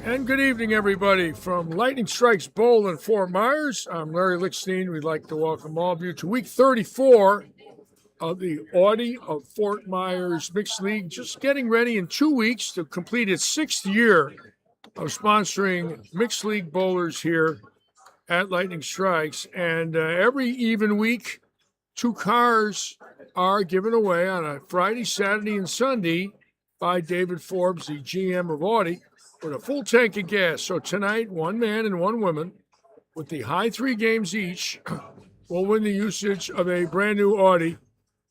And good evening, everybody. From Lightning Strikes Bowl in Fort Myers, I'm Larry Lickstein. We'd like to welcome all of you to week 34 of the Audi of Fort Myers Mixed League. Just getting ready in 2 weeks to complete its 6th year of sponsoring Mixed League bowlers here at Lightning Strikes. And every even week, 2 cars are given away on a Friday, Saturday, and Sunday by David Forbes, the GM of Audi, with a full tank of gas. So tonight, 1 man and 1 woman with the high 3 games each will win the usage of a brand new Audi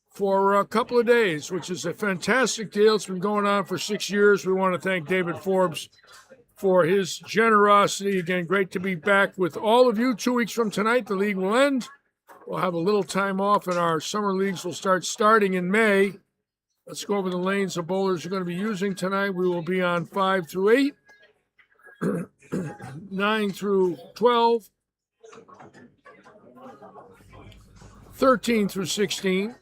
for a couple of days, which is a fantastic deal. It's been going on for 6 years. We want to thank David Forbes for his generosity. Again, great to be back with all of you. 2 weeks from tonight, the league will end. We'll have a little time off, and our summer leagues will start starting in May. Let's go over the lanes the bowlers are going to be using tonight. We will be on 5 through 8, 9 through 12, 13 through 16,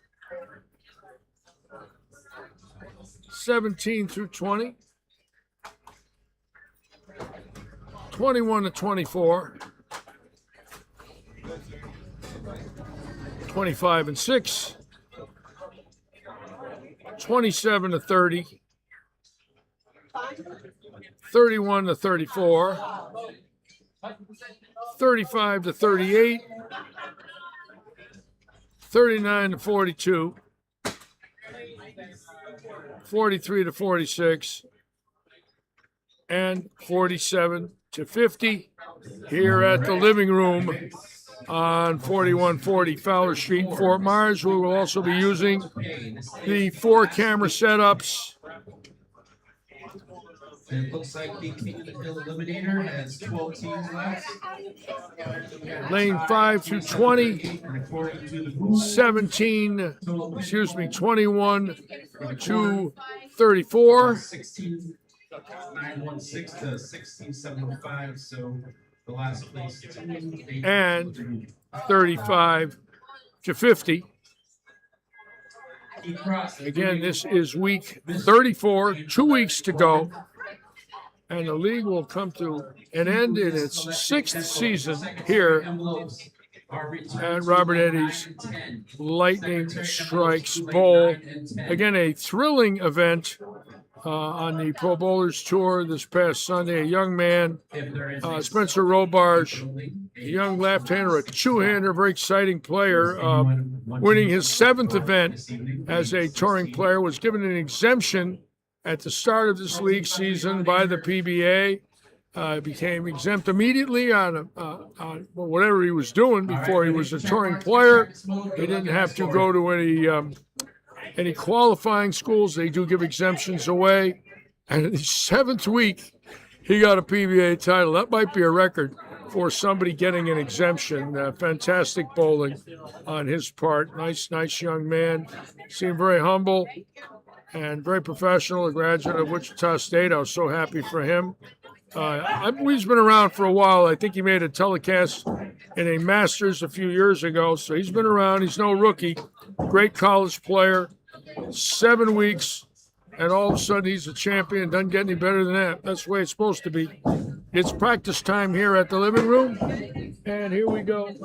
17 through 20, 21 to 24, 25 and 6, 27 to 30, 31 to 34, 35 to 38, 39 to 42, 43 to 46, and 47 to 50 here at the living room on 4140 Fowler Street in Fort Myers. We will also be using the 4 camera setups. It looks like the King of the Hill Eliminator has 12 teams left. Lane 5 through 20, 21 to 34. 16,916 to 16,705, so the last place. And 35 to 50. Again, this is week 34, 2 weeks to go. And the league will come to an end in its 6th season here at Robert Eddy's Lightning Strikes Bowl. Again, a thrilling event on the Pro Bowlers Tour this past Sunday. A young man, Spencer Robarge, a young left-hander, a two-hander, very exciting player, winning his 7th event as a touring player, was given an exemption at the start of this league season by the PBA. Became exempt immediately on whatever he was doing before he was a touring player. He didn't have to go to any qualifying schools. They do give exemptions away. And in the 7th week, he got a PBA title. That might be a record for somebody getting an exemption. Fantastic bowling on his part. Nice young man. Seemed very humble and very professional, a graduate of Wichita State. I was so happy for him. He's been around for a while. I think he made a telecast in a Masters a few years ago, so he's been around. He's no rookie. Great college player. 7 weeks, and all of a sudden he's a champion. Doesn't get any better than that. That's the way it's supposed to be. It's practice time here at the living room, and here we go.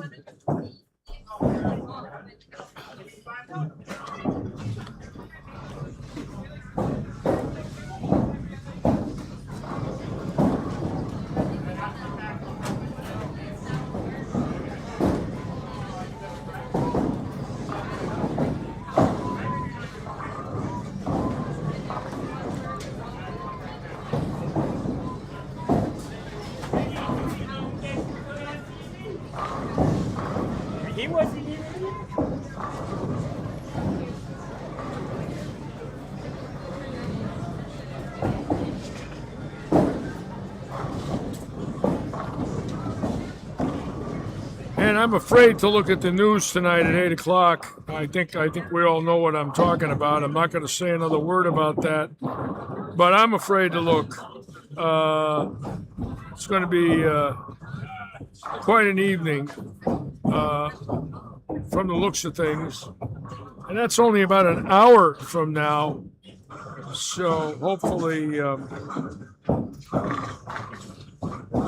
And I'm afraid to look at the news tonight at 8 o'clock. I think we all know what I'm talking about. I'm not going to say another word about that. But I'm afraid to look. It's going to be quite an evening from the looks of things. And that's only about an hour from now. So hopefully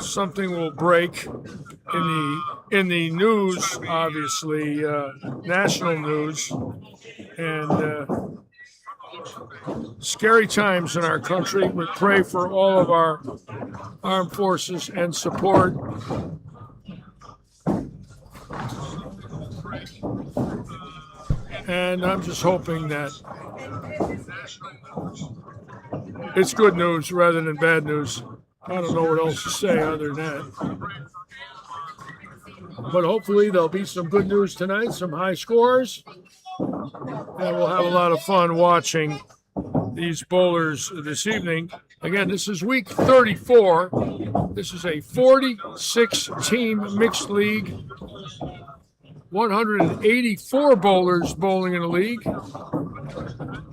something will break in the news, obviously, national news, and scary times in our country. We pray for all of our armed forces and support. And I'm just hoping that it's good news rather than bad news. I don't know what else to say other than that. But hopefully there'll be some good news tonight, some high scores, and we'll have a lot of fun watching these bowlers this evening. Again, this is week 34. This is a 46-team mixed league. 184 bowlers bowling in the league,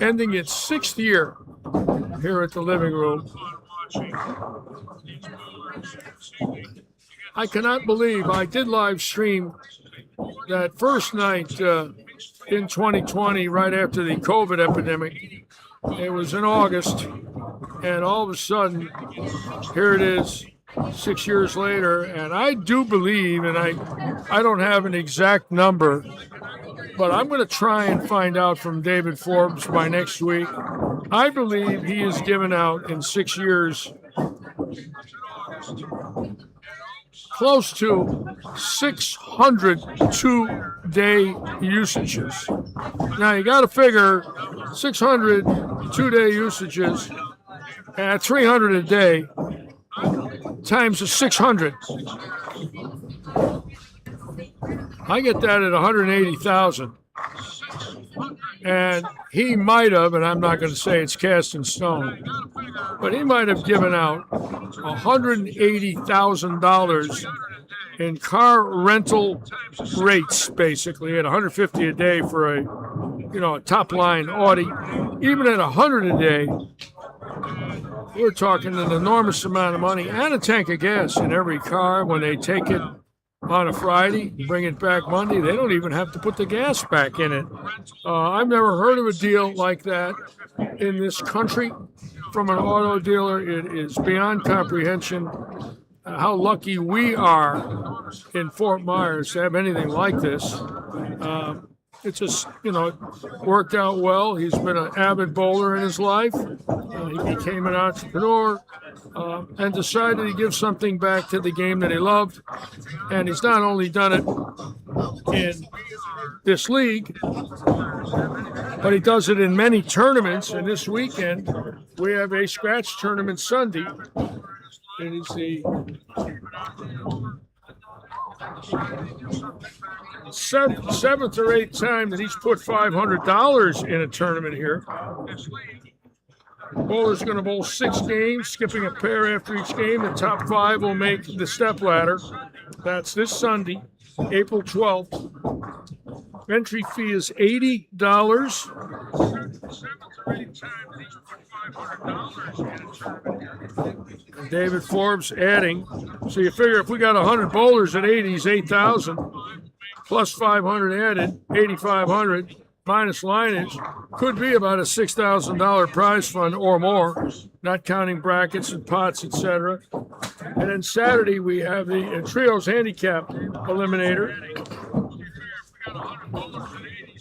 ending its 6th year here at the living room. I cannot believe I did live stream that first night in 2020, right after the COVID epidemic. It was in August, and all of a sudden, here it is, 6 years later, and I do believe, and I don't have an exact number, but I'm going to try and find out from David Forbes by next week. I believe he has given out in 6 years close to 600 two-day usages. Now, you got to figure 600 two-day usages at 300 a day times the 600. I get that at 180,000. And he might have, and I'm not going to say it's cast in stone, but he might have given out $180,000 in car rental rates, basically at $150 a day for a top line Audi. Even at $100 a day, we're talking an enormous amount of money and a tank of gas in every car. When they take it on a Friday, bring it back Monday, they don't even have to put the gas back in it. I've never heard of a deal like that in this country from an auto dealer. It is beyond comprehension how lucky we are in Fort Myers to have anything like this. It just, worked out well. He's been an avid bowler in his life. He became an entrepreneur and decided to give something back to the game that he loved. And he's not only done it in this league, but he does it in many tournaments. And this weekend, we have a scratch tournament Sunday. It is the seventh or eighth time that he's put $500 in a tournament here. Bowler's going to bowl 6 games, skipping a pair after each game. The top 5 will make the step ladder. That's this Sunday, April 12th. Entry fee is $80. And David Forbes adding. So you figure if we got 100 bowlers at 80, he's 8,000. Plus 500 added, 8,500 minus lineage, could be about a $6,000 prize fund or more, not counting brackets and pots, etc. And then Saturday we have the Trios Handicap Eliminator.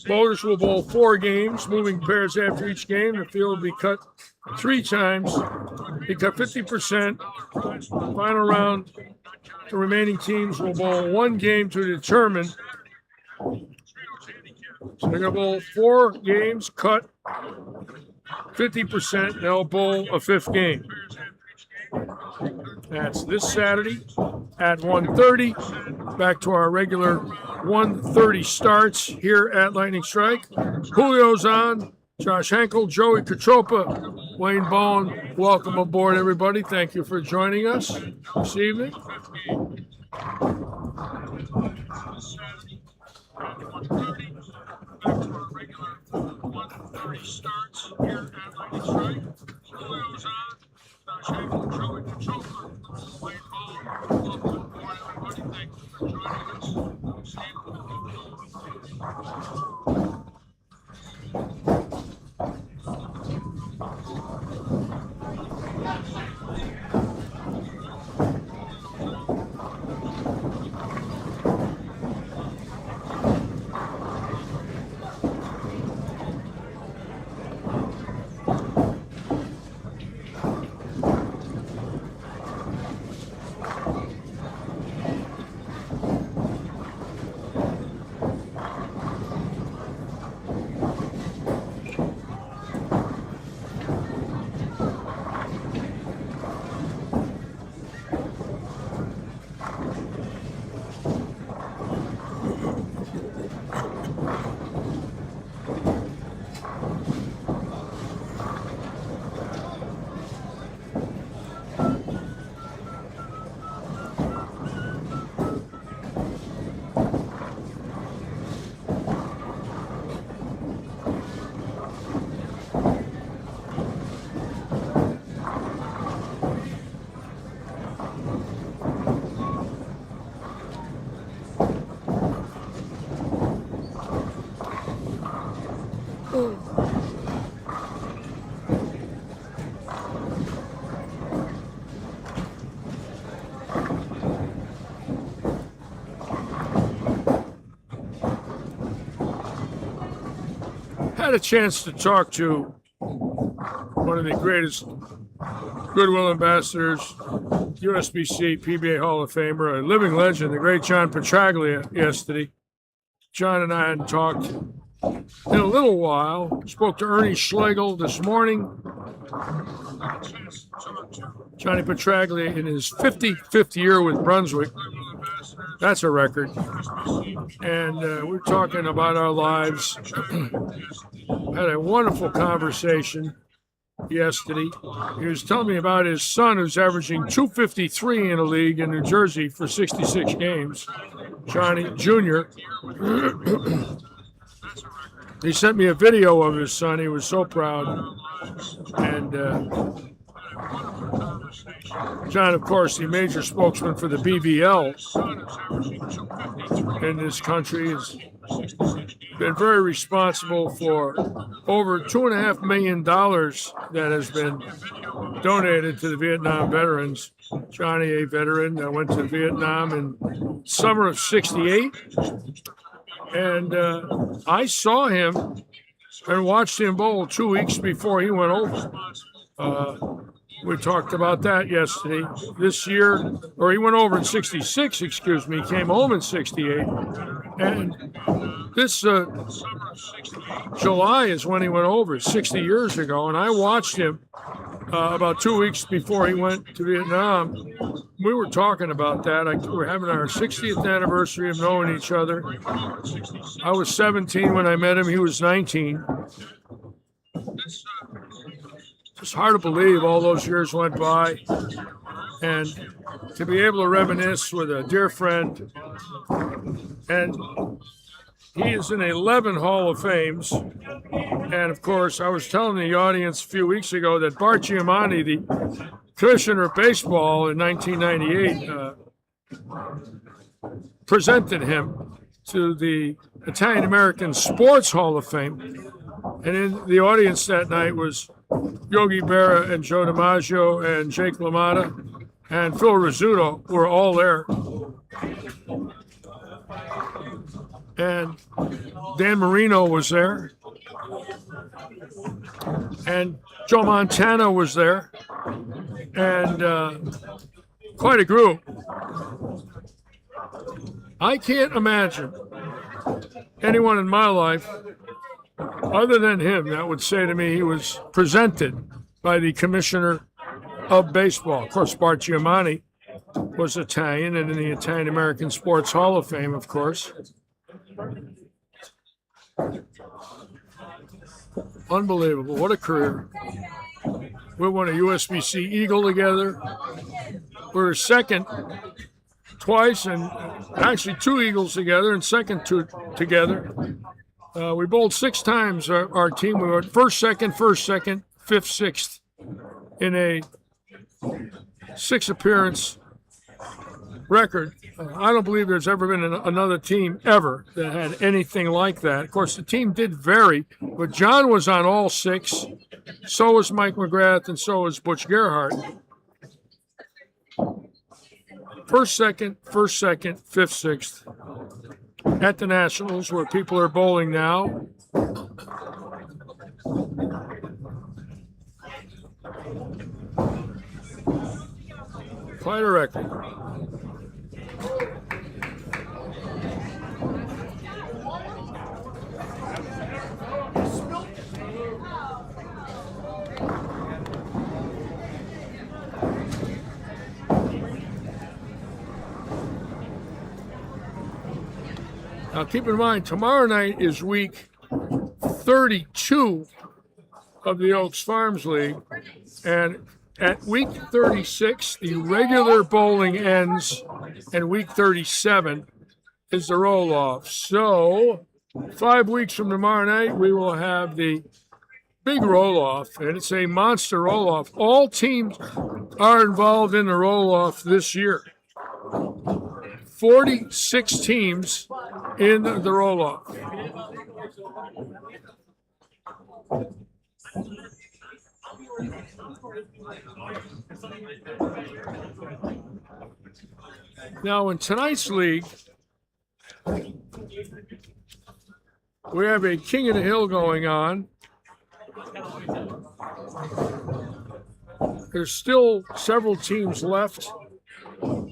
Bowlers will bowl 4 games, moving pairs after each game. The field will be cut 3 times. Be cut 50%. Final round, the remaining teams will bowl 1 game to determine. So they're going to bowl 4 games, cut 50%. They'll bowl a 5th game. That's this Saturday at 1:30. Back to our regular 1:30 starts here at Lightning Strike. Julio's on. Josh Henkel, Joey Katropa, Wayne Bowen. Welcome aboard, everybody. Thank you for joining us this evening. Back to our regular 1:30 starts here at Lady Strike. Julio's on. Schaefer, Joey, the Joker, playing ball. Welcome, everybody. Thank you for joining us. Had a chance to talk to one of the greatest goodwill ambassadors, USBC PBA Hall of Famer, a living legend, the great John Petraglia, yesterday. John and I hadn't talked in a little while. Spoke to Ernie Schlegel this morning. Johnny Petraglia in his 55th year with Brunswick. That's a record. And we're talking about our lives. Had a wonderful conversation yesterday. He was telling me about his son who's averaging 253 in a league in New Jersey for 66 games, Johnny Jr. He sent me a video of his son. He was so proud. And John, of course, the major spokesman for the BVL in this country, has been very responsible for over $2.5 million that has been donated to the Vietnam veterans. Johnny, a veteran, went to Vietnam in summer of '68, and I saw him and watched him bowl 2 weeks before he went over. We talked about that yesterday. This year, or he went over in '66, excuse me, came home in '68. And this July is when he went over, 60 years ago. And I watched him about 2 weeks before he went to Vietnam. We were talking about that. We were having our 60th anniversary of knowing each other. I was 17 when I met him. He was 19. It's hard to believe all those years went by, and to be able to reminisce with a dear friend. And he is in 11 Hall of Fames. And of course, I was telling the audience a few weeks ago that Bart Giamatti, the commissioner of baseball in 1998, presented him to the Italian American Sports Hall of Fame. And in the audience that night was Yogi Berra and Joe DiMaggio and Jake LaMotta and Phil Rizzuto were all there. And Dan Marino was there. And Joe Montana was there. And quite a group. I can't imagine anyone in my life other than him that would say to me he was presented by the commissioner of baseball. Of course, Bart Giamatti was Italian and in the Italian American Sports Hall of Fame, of course. Unbelievable. What a career. We won a USBC Eagle together. We're second twice, and actually 2 eagles together, and second 2 together. We bowled 6 times. Our team, we were first, second, fifth, sixth in a 6 appearance record. I don't believe there's ever been another team ever that had anything like that. Of course, the team did vary, but John was on all 6. So was Mike McGrath, and so was Butch Gerhardt. First, second, fifth, sixth at the Nationals, where people are bowling now. Quite a record. Now, keep in mind, tomorrow night is week 32 of the Oaks Farms League, and at week 36, the regular bowling ends, and week 37 is the roll-off. So, 5 weeks from tomorrow night, we will have the big roll-off, and it's a monster roll-off. All teams are involved in the roll-off this year. 46 teams in the roll-off. Now, in tonight's league, we have a King of the Hill going on. There's still several teams left.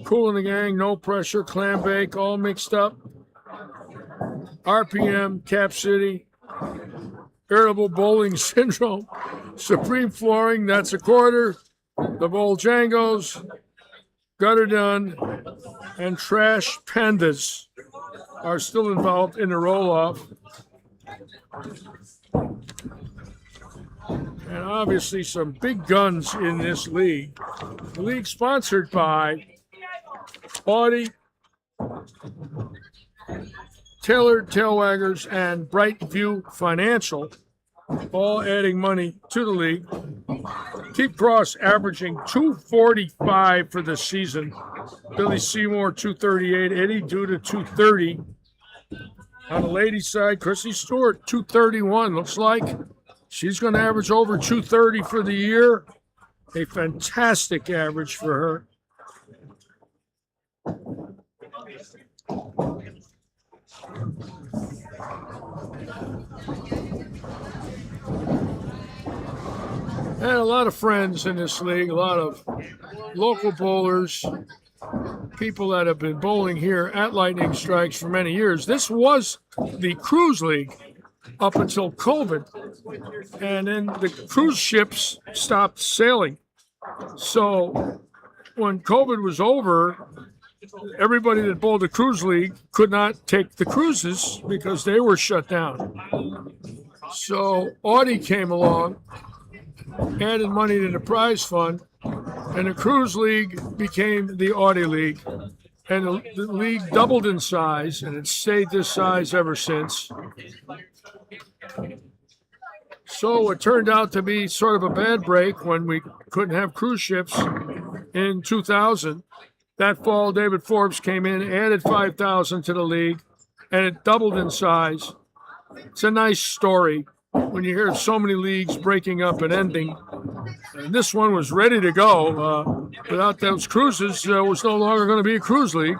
Cool in the Gang, No Pressure, Clam Bake, all mixed up. RPM, Cap City, Irritable Bowling Syndrome, Supreme Flooring, That's a Quarter, the Bowl Jangos, Gutter Done, and Trash Pandas are still involved in the roll-off. And obviously some big guns in this league. The league sponsored by Audi, Tailored Tailwaggers, and Brightview Financial, all adding money to the league. Keep Cross averaging 245 for the season. Billy Seymour 238, Eddie Duda 230. On the ladies' side, Chrissy Stewart 231. Looks like she's going to average over 230 for the year. A fantastic average for her. And a lot of friends in this league, a lot of local bowlers, people that have been bowling here at Lightning Strikes for many years. This was the cruise league up until COVID, and then the cruise ships stopped sailing. So when COVID was over, everybody that bowled the cruise league could not take the cruises because they were shut down. So Audi came along, added money to the prize fund, and the cruise league became the Audi League. And the league doubled in size, and it's stayed this size ever since. So it turned out to be sort of a bad break when we couldn't have cruise ships in 2000. That fall, David Forbes came in, added 5,000 to the league, and it doubled in size. It's a nice story when you hear so many leagues breaking up and ending. And this one was ready to go. Without those cruises, there was no longer going to be a cruise league.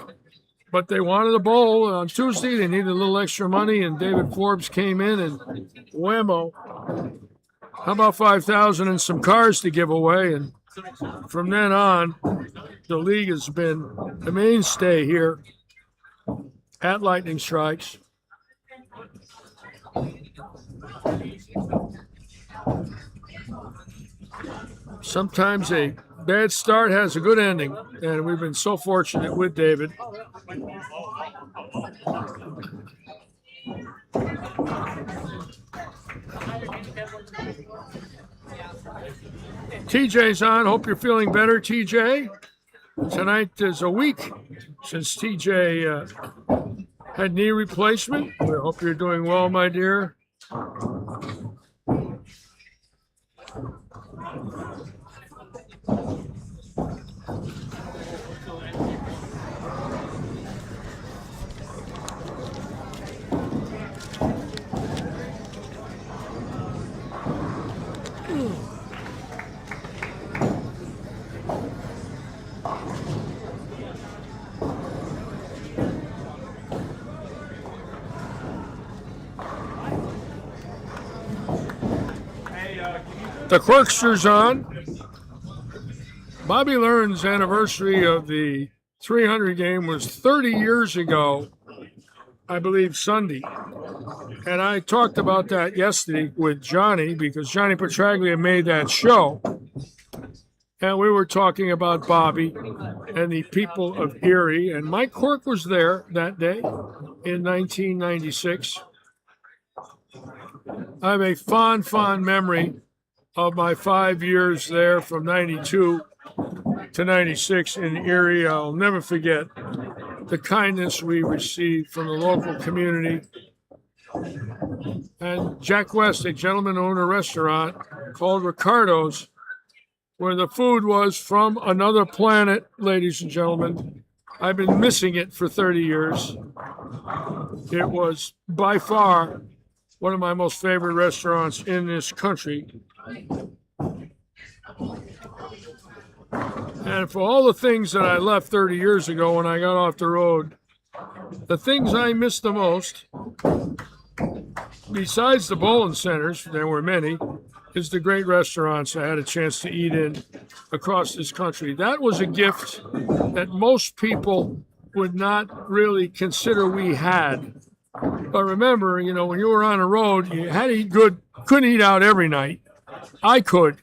But they wanted a bowl on Tuesday. They needed a little extra money, and David Forbes came in, and whammo. How about 5,000 and some cars to give away? And from then on, the league has been the mainstay here at Lightning Strikes. Sometimes a bad start has a good ending, and we've been so fortunate with David. TJ's on. Hope you're feeling better, TJ. Tonight is a week since TJ had knee replacement. We hope you're doing well, my dear. The Quirkster's on. Bobby Learn's anniversary of the 300 game was 30 years ago, I believe Sunday. And I talked about that yesterday with Johnny because Johnny Petraglia made that show. And we were talking about Bobby and the people of Erie. And Mike Quirk was there that day in 1996. I have a fond memory of my 5 years there from 92 to 96 in Erie. I'll never forget the kindness we received from the local community. And Jack West, a gentleman owned a restaurant called Ricardo's, where the food was from another planet, ladies and gentlemen. I've been missing it for 30 years. It was by far one of my most favorite restaurants in this country. And for all the things that I left 30 years ago when I got off the road, the things I miss the most, besides the bowling centers, there were many, is the great restaurants I had a chance to eat in across this country. That was a gift that most people would not really consider we had. But remember, you know, when you were on the road, you had to eat good, couldn't eat out every night. I could,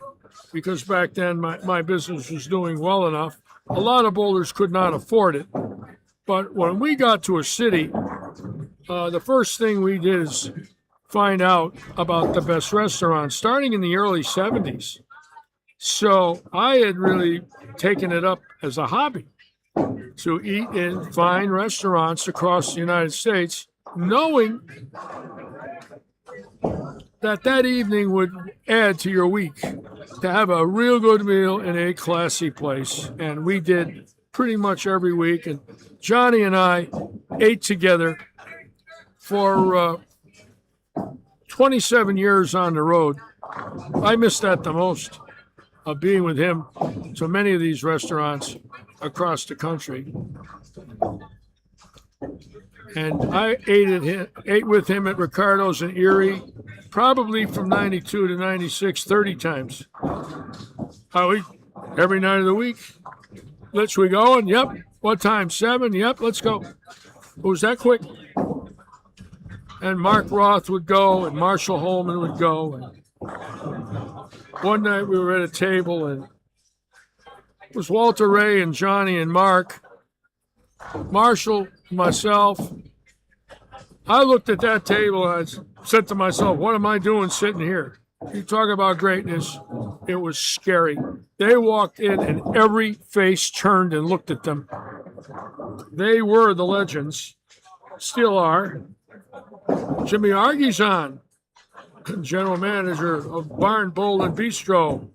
because back then my business was doing well enough. A lot of bowlers could not afford it. But when we got to a city, the first thing we did is find out about the best restaurants, starting in the early 70s. So I had really taken it up as a hobby to eat in fine restaurants across the United States, knowing that evening would add to your week, to have a real good meal in a classy place. And we did pretty much every week. And Johnny and I ate together for 27 years on the road. I miss that the most, of being with him to many of these restaurants across the country. And I ate with him at Ricardo's in Erie, probably from 92 to 96, 30 times. Every night of the week. Let's we going? Yep. What time? 7? Yep, let's go. It was that quick. And Mark Roth would go, and Marshall Holman would go. And one night we were at a table, and it was Walter Ray and Johnny and Mark, Marshall, myself. I looked at that table and I said to myself, what am I doing sitting here? You talk about greatness. It was scary. They walked in and every face turned and looked at them. They were the legends, still are. Jimmy Argy's on, general manager of Barn Bowl and Bistro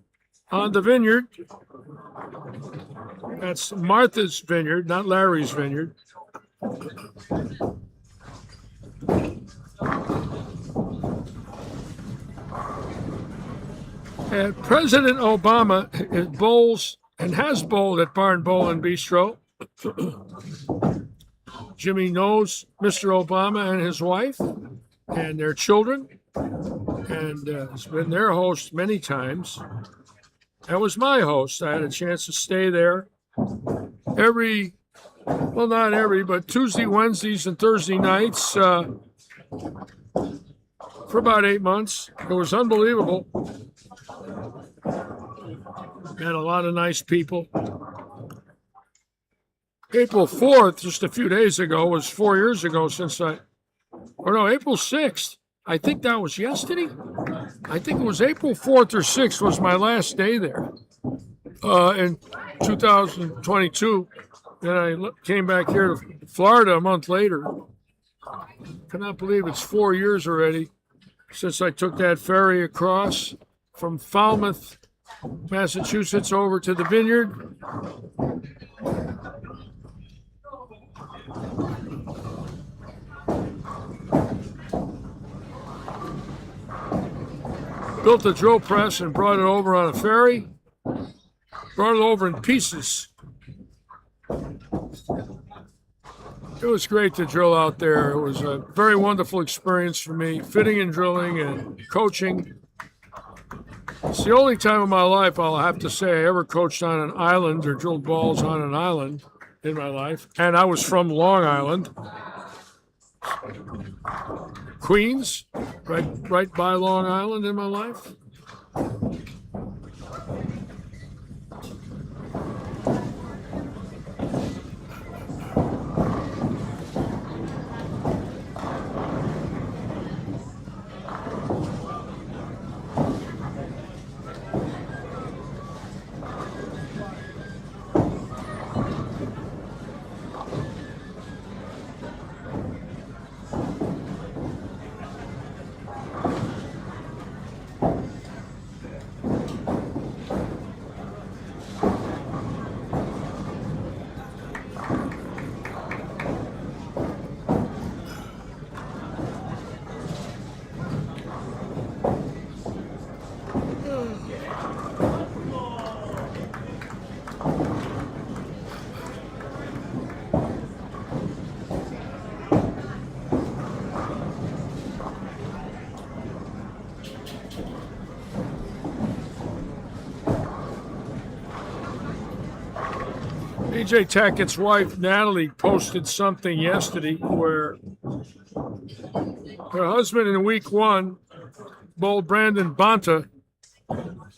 on the vineyard. That's Martha's Vineyard, not Larry's Vineyard. And President Obama bowls and has bowled at Barn Bowl and Bistro. Jimmy knows Mr. Obama and his wife and their children, and has been their host many times. That was my host. I had a chance to stay there not every, but Tuesday, Wednesdays, and Thursday nights for about 8 months. It was unbelievable. Met a lot of nice people. April 4th, just a few days ago, was 4 years ago since April 6th. I think that was yesterday. I think it was April 4th or 6th was my last day there in 2022. Then I came back here to Florida a month later. Cannot believe it's 4 years already since I took that ferry across from Falmouth, Massachusetts, over to the vineyard. Built a drill press and brought it over on a ferry. Brought it over in pieces. It was great to drill out there. It was a very wonderful experience for me, fitting and drilling and coaching. It's the only time in my life, I'll have to say, I ever coached on an island or drilled balls on an island in my life. And I was from Long Island, Queens, right by Long Island in my life. BJ Tackett's wife, Natalie, posted something yesterday where her husband in week one bowled Brandon Bonta,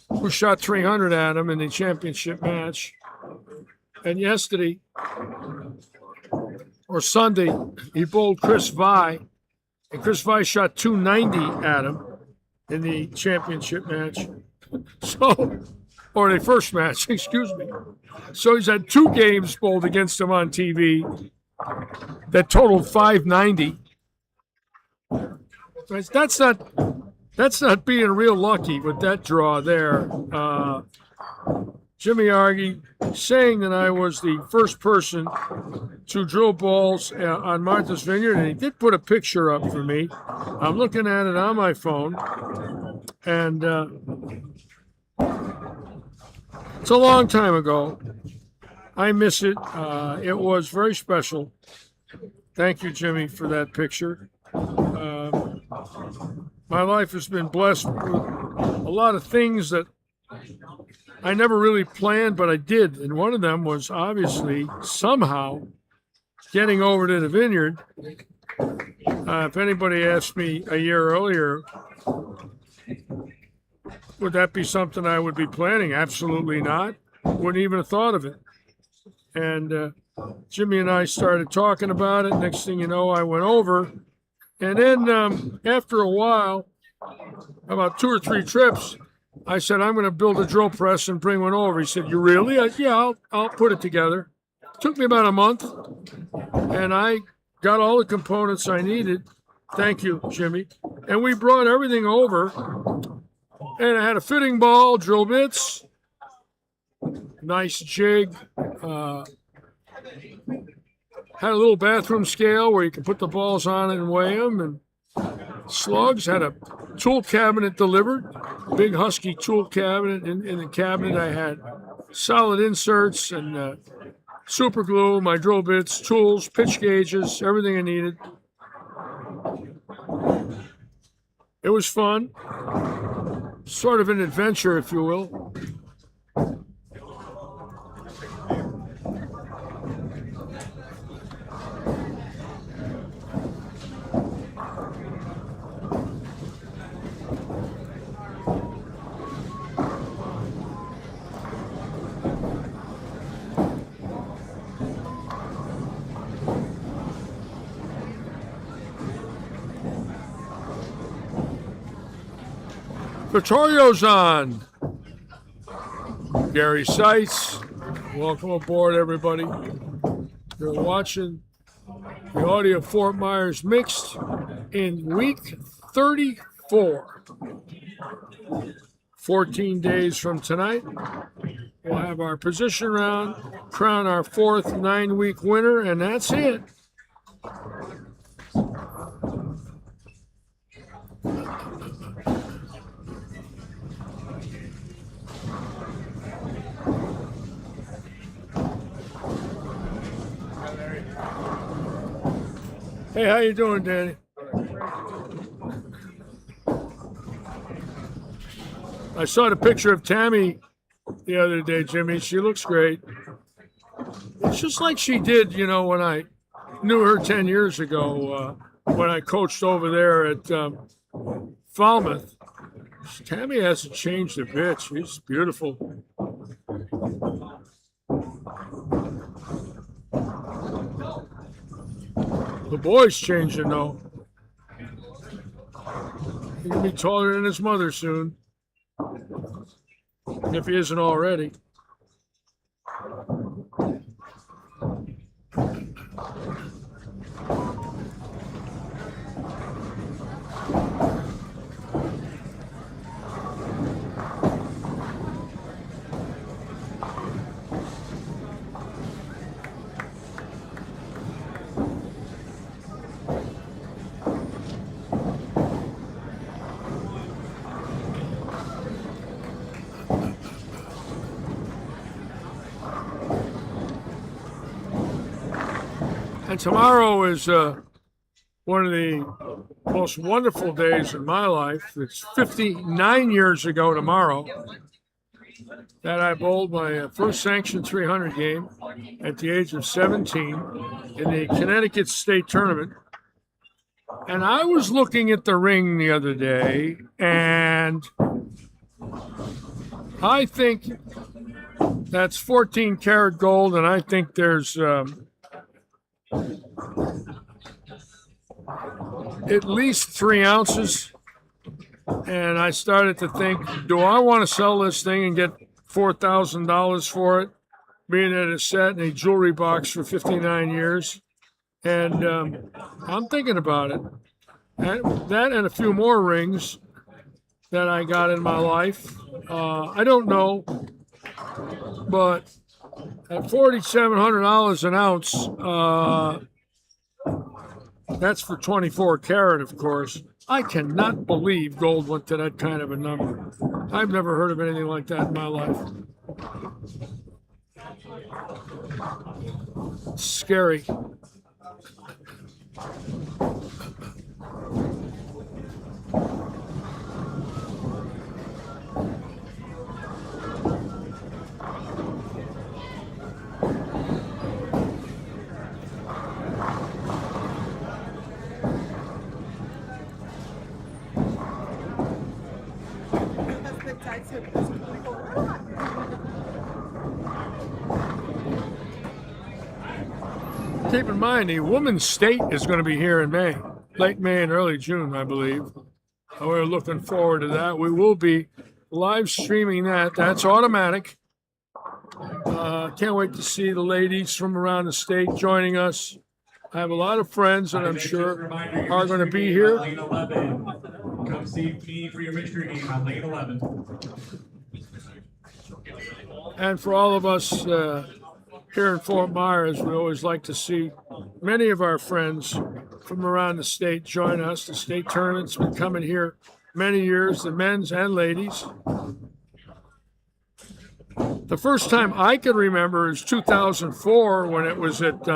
who shot 300 at him in the championship match. And yesterday, or Sunday, he bowled Chris Vi, and Chris Vi shot 290 at him in the championship match. So, or the first match, excuse me. So he's had 2 games bowled against him on TV that totaled 590. That's not being real lucky with that draw there. Jimmy Argy saying that I was the first person to drill balls on Martha's Vineyard, and he did put a picture up for me. I'm looking at it on my phone, and it's a long time ago. I miss it. It was very special. Thank you, Jimmy, for that picture. My life has been blessed with a lot of things that I never really planned, but I did. And one of them was obviously somehow getting over to the vineyard. If anybody asked me a year earlier, would that be something I would be planning? Absolutely not. Wouldn't even have thought of it. And Jimmy and I started talking about it. Next thing you know, I went over. And then after a while, about 2 or 3 trips, I said, I'm going to build a drill press and bring one over. He said, you really? Yeah, I'll put it together. It took me about a month, and I got all the components I needed. Thank you, Jimmy. And we brought everything over, and I had a fitting ball, drill bits, nice jig, had a little bathroom scale where you can put the balls on it and weigh them, and slugs. Had a tool cabinet delivered, big Husky tool cabinet. In the cabinet, I had solid inserts and super glue, my drill bits, tools, pitch gauges, everything I needed. It was fun, sort of an adventure, if you will. Vittorio's on. Gary Seitz, welcome aboard, everybody. You're watching the Audi of Fort Myers Mixed in week 34. 14 days from tonight, we'll have our position round, crown our fourth 9-week winner, and that's it. Hey, how you doing, Danny? I saw the picture of Tammy the other day, Jimmy. She looks great. It's just like she did, when I knew her 10 years ago, when I coached over there at Falmouth. Tammy hasn't changed a bit. She's beautiful. The boy's changing, though. He's going to be taller than his mother soon, if he isn't already. And tomorrow is one of the most wonderful days in my life. It's 59 years ago tomorrow that I bowled my first sanctioned 300 game at the age of 17 in the Connecticut State Tournament. And I was looking at the ring the other day, and I think that's 14 karat gold, and I think there's at least 3 ounces. And I started to think, do I want to sell this thing and get $4,000 for it, being that it's sat in a jewelry box for 59 years? And I'm thinking about it. And that and a few more rings that I got in my life. I don't know, but at $4,700 an ounce, that's for 24 karat, of course. I cannot believe gold went to that kind of a number. I've never heard of anything like that in my life. It's scary. Keep in mind, the women's state is going to be here in May, late May and early June, I believe. We're looking forward to that. We will be live streaming that. That's automatic. Can't wait to see the ladies from around the state joining us. I have a lot of friends that I'm sure are going to be here. Come see me for your mystery game on lane 11. And for all of us here in Fort Myers, we always like to see many of our friends from around the state join us. The state tournament's been coming here many years, the men's and ladies. The first time I can remember is 2004 when it was at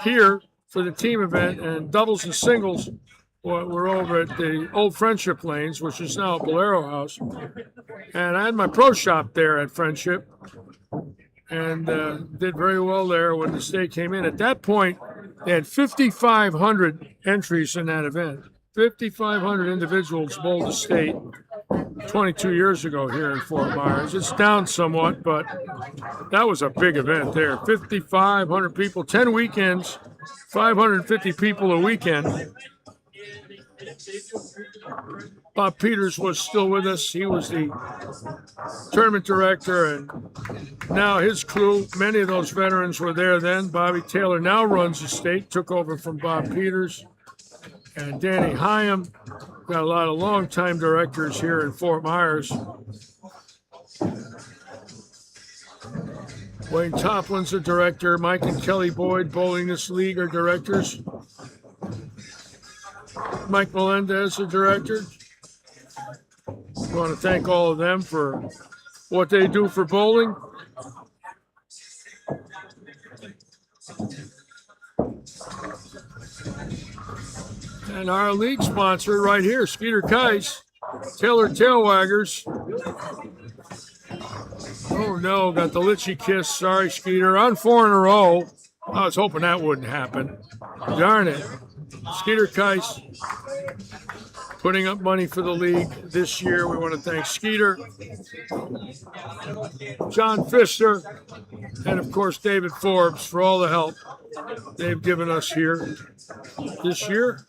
here for the team event, and doubles and singles were over at the old Friendship Lanes, which is now a Bolero House. And I had my pro shop there at Friendship, and did very well there when the state came in. At that point, they had 5,500 entries in that event. 5,500 individuals bowled the state 22 years ago here in Fort Myers. It's down somewhat, but that was a big event there. 5,500 people, 10 weekends, 550 people a weekend. Bob Peters was still with us. He was the tournament director, and now his crew, many of those veterans were there then. Bobby Taylor now runs the state, took over from Bob Peters. And Danny Hyam, got a lot of longtime directors here in Fort Myers. Wayne Toplin's the director. Mike and Kelly Boyd, Bowling This League, are directors. Mike Melendez, the director. I want to thank all of them for what they do for bowling. And our league sponsor right here, Skeeter Kais, Taylor Tailwaggers. Oh no, got the Litchi kiss. Sorry, Skeeter. On 4 in a row. I was hoping that wouldn't happen. Darn it. Skeeter Kais putting up money for the league this year. We want to thank Skeeter, John Pfister, and of course David Forbes for all the help they've given us here this year.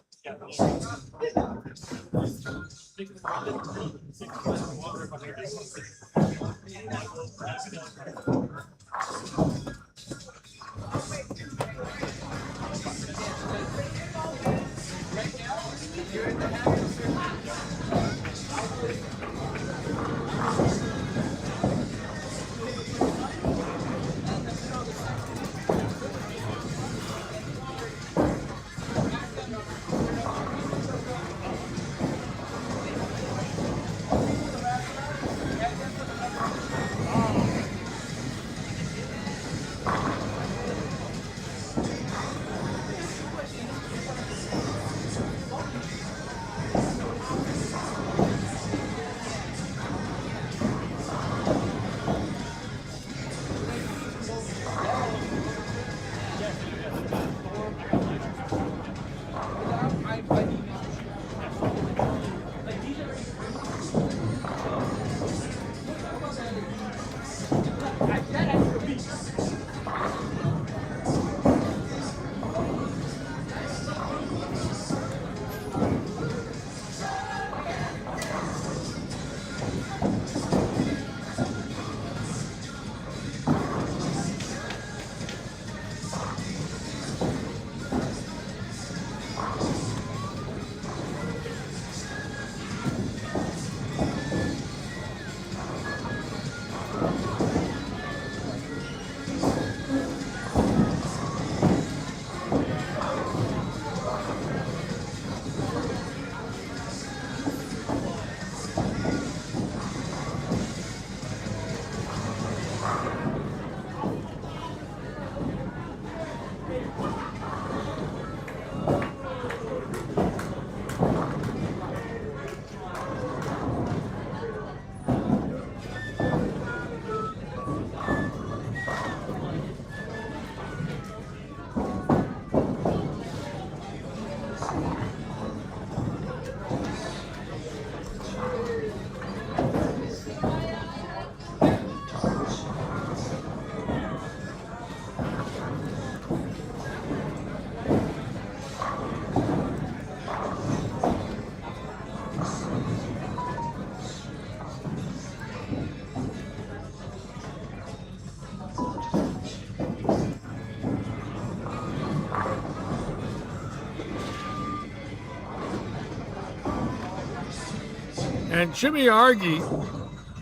And Jimmy Argy,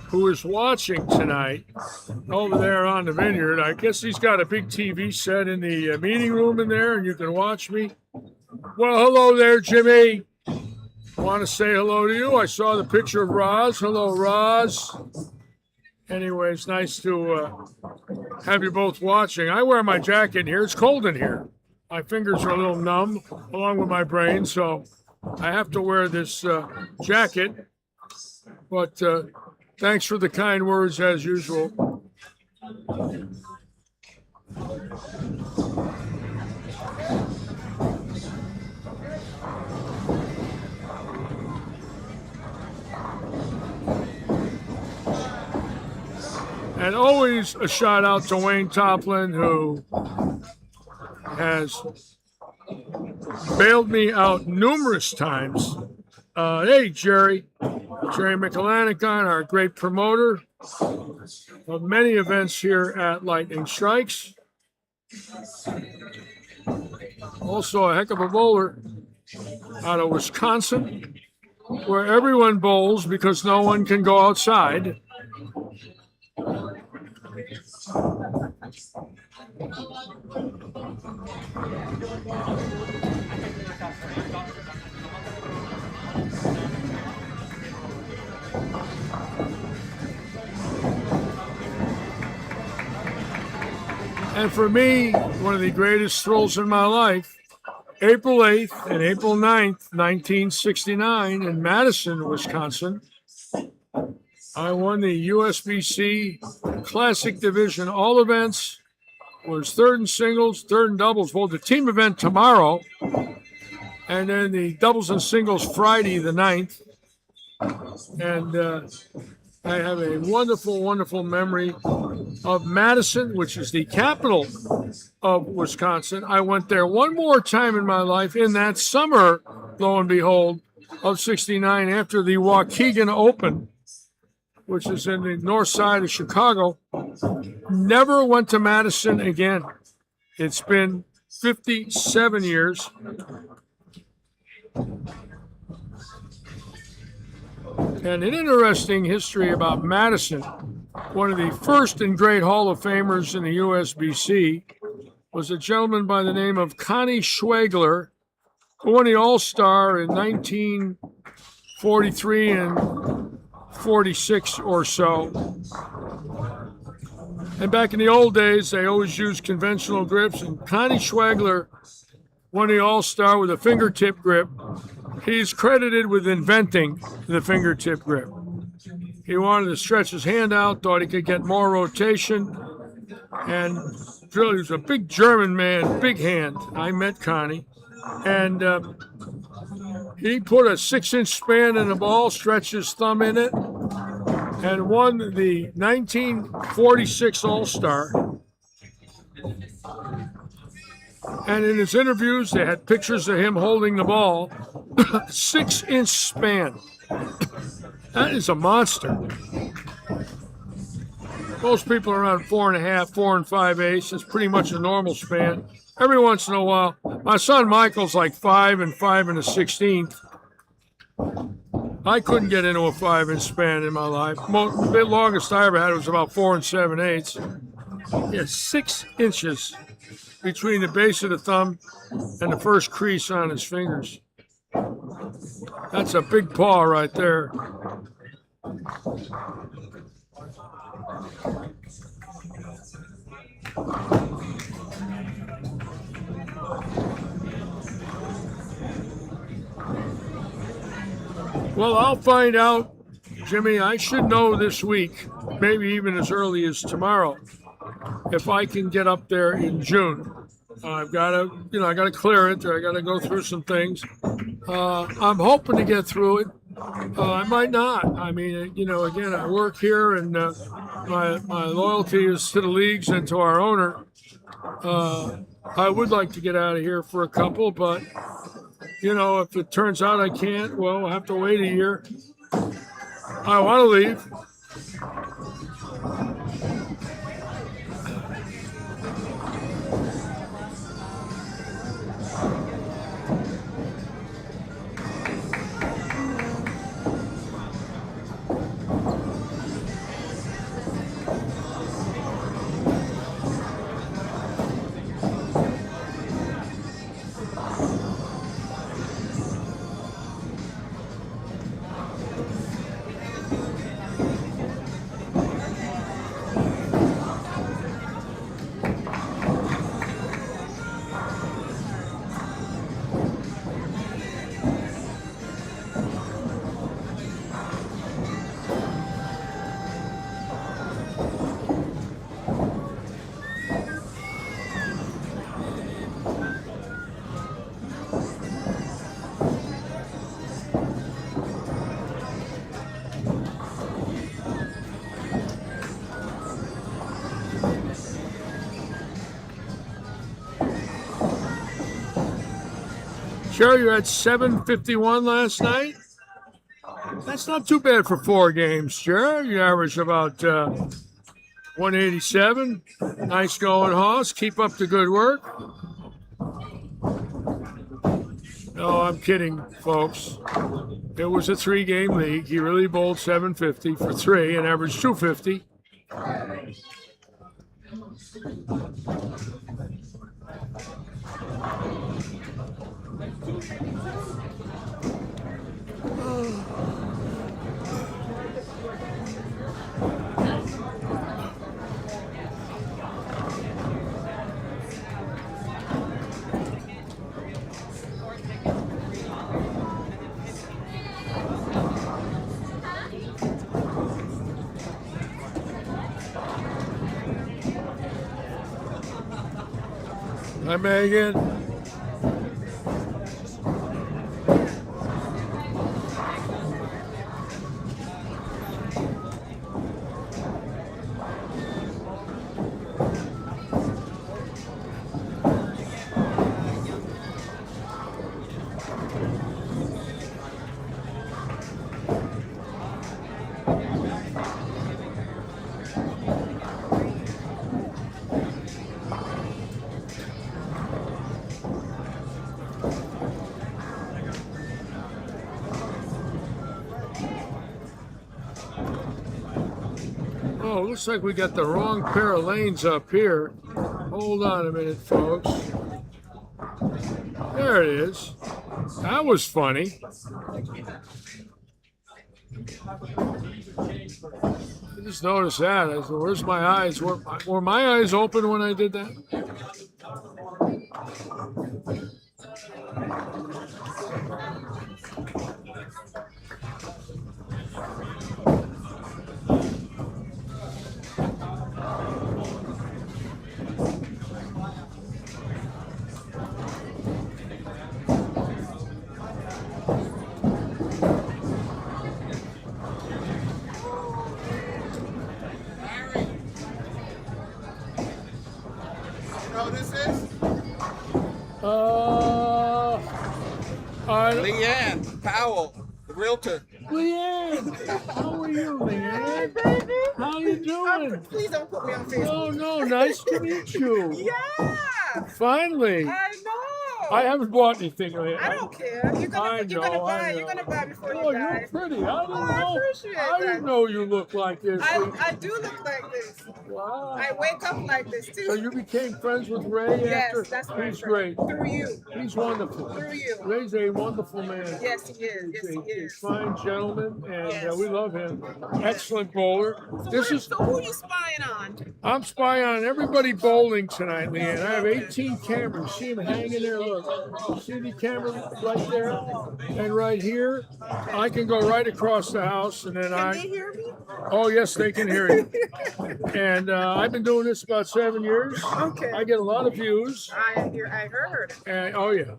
who is watching tonight over there on the vineyard, I guess he's got a big TV set in the meeting room in there, and you can watch me. Well, hello there, Jimmy. I want to say hello to you. I saw the picture of Roz. Hello, Roz. Anyway, it's nice to have you both watching. I wear my jacket here. It's cold in here. My fingers are a little numb, along with my brain, so I have to wear this jacket. But thanks for the kind words, as usual. And always a shout out to Wayne Toplin, who has bailed me out numerous times Hey, Jerry McElanagon, our great promoter of many events here at Lightning Strikes. Also a heck of a bowler out of Wisconsin, where everyone bowls because no one can go outside. And for me, one of the greatest thrills in my life, April 8th and April 9th, 1969, in Madison, Wisconsin, I won the USBC Classic Division all events. Was third in singles, third in doubles. Well, the team event tomorrow, and then the doubles and singles Friday the 9th. And I have a wonderful, wonderful memory of Madison, which is the capital of Wisconsin. I went there one more time in my life in that summer, lo and behold, of 69 after the Waukegan Open, which is in the north side of Chicago. Never went to Madison again. It's been 57 years. And an interesting history about Madison, one of the first and great Hall of Famers in the USBC was a gentleman by the name of Connie Schwegler, who won the All-Star in 1943 and 46 or so. And back in the old days, they always used conventional grips, and Connie Schwegler won the All-Star with a fingertip grip. He's credited with inventing the fingertip grip. He wanted to stretch his hand out, thought he could get more rotation, and really, he was a big German man, big hand. I met Connie, and he put a 6-inch span in the ball, stretched his thumb in it, and won the 1946 All-Star. And in his interviews, they had pictures of him holding the ball. 6-inch span. That is a monster. Most people are around 4.5, 4 5/8. It's pretty much a normal span. Every once in a while, my son Michael's like 5 and 5 1/16. I couldn't get into a 5-inch span in my life. The longest I ever had was about 4 7/8. Yeah, 6 inches between the base of the thumb and the first crease on his fingers. That's a big paw right there. Well, I'll find out, Jimmy. I should know this week, maybe even as early as tomorrow, if I can get up there in June. I've got to, I got to clear it. I got to go through some things. I'm hoping to get through it. I might not. I mean, again, I work here, and my loyalty is to the leagues and to our owner. I would like to get out of here for a couple, but if it turns out I can't, well, we'll have to wait a year. I want to leave. Sure, you had 751 last night? That's not too bad for 4 games, Jared. You average about 187. Nice going, Hoss. Keep up the good work. No, I'm kidding, folks. It was a 3-game league. He really bowled 750 for 3 and averaged 250. Hi, Megan. Oh, looks like we got the wrong pair of lanes up here. Hold on a minute, folks. There it is. That was funny. I just noticed that. I said, where's my eyes? Were my eyes open when I did that? Leanne Powell, the realtor. Leanne, how are you, Leanne? Baby. How you doing? Please don't put me on Facebook. No, nice to meet you. Yeah. Finally. I know. I haven't bought anything, Leanne. I don't care. You're gonna buy. You're gonna buy before Oh, you you're die. pretty. I appreciate I didn't know you looked like this. I do look like this. Wow. I wake up like this too. So you became friends with Ray Yes, after? that's right. He's great. Through you. He's wonderful. Through you. Ray's a wonderful man. Yes, he is. Yes, he He's is. a fine gentleman, and Yes. we love him. Excellent bowler. So who are you spying on? I'm spying on everybody bowling tonight, Leanne. I have 18 cameras. See them hanging there. Look. See the camera right there and right here? I can go right across the house, and then Can they hear me? Oh, yes, they can hear you. And I've been doing this about 7 years. Okay. I get a lot of views. I heard. And oh yeah,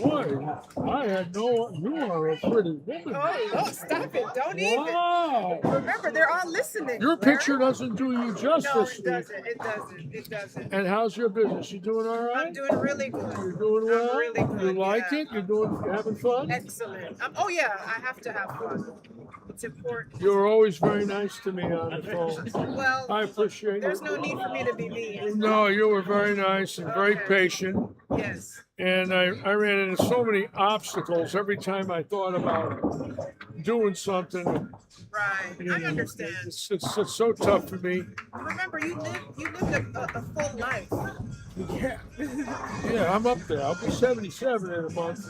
boy, I had no. You are a pretty woman. Oh, no, stop it. Don't even. Wow. Remember, they're all listening. Your Larry. picture doesn't do you No, justice. it doesn't. It doesn't. It doesn't. And how's your business? You doing all right? I'm doing really good. You're doing well. I'm really good. You like yeah. it? You're having fun. Excellent. Oh yeah, I have to have fun. It's important. You were always very nice to me on the phone. Well, I appreciate there's it. no need for me to be mean. No, you were very nice and very Okay. patient. Yes. And I ran into so many obstacles every time I thought about doing something. Right. You I know, understand. It's so tough for me. Remember, you lived a full life. Yeah. Yeah, I'm up there. I'll be 77 in a month.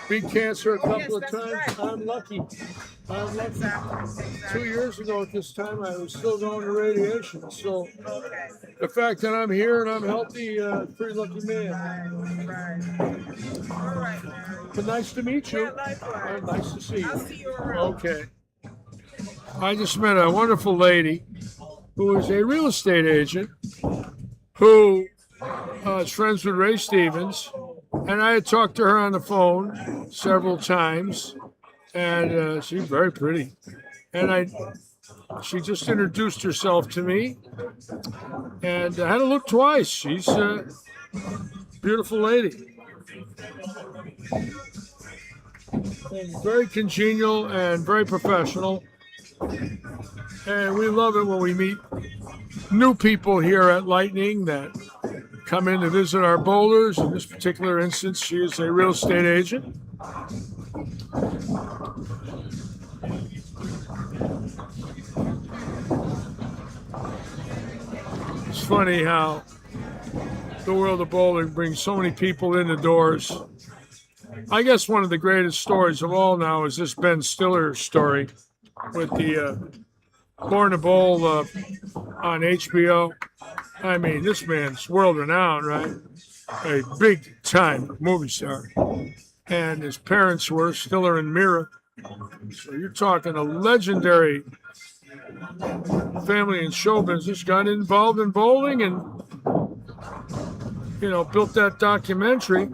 Beat cancer a couple Yes, of that's times. right. I'm lucky. I'm lucky. Exactly. 2 years ago at this time, I was still going to radiation. So Okay. the fact that I'm here and I'm healthy, pretty lucky man. Right. All right, Larry. But nice to meet you. Yeah, likewise. Nice to see you. I'll see you around. Okay. I just met a wonderful lady who is a real estate agent who is friends with Ray Stevens. And I had talked to her on the phone several times, and she's very pretty. And she just introduced herself to me, and I had to look twice. She's a beautiful lady. Very congenial and very professional. And we love it when we meet new people here at Lightning that come in to visit our bowlers. In this particular instance, she is a real estate agent. It's funny how the world of bowling brings so many people in the doors. I guess one of the greatest stories of all now is this Ben Stiller story with the Born to Bowl on HBO. I mean, this man's world renowned, right? A big time movie star. And his parents were Stiller and Mira. So you're talking a legendary family in show business, got involved in bowling and, built that documentary.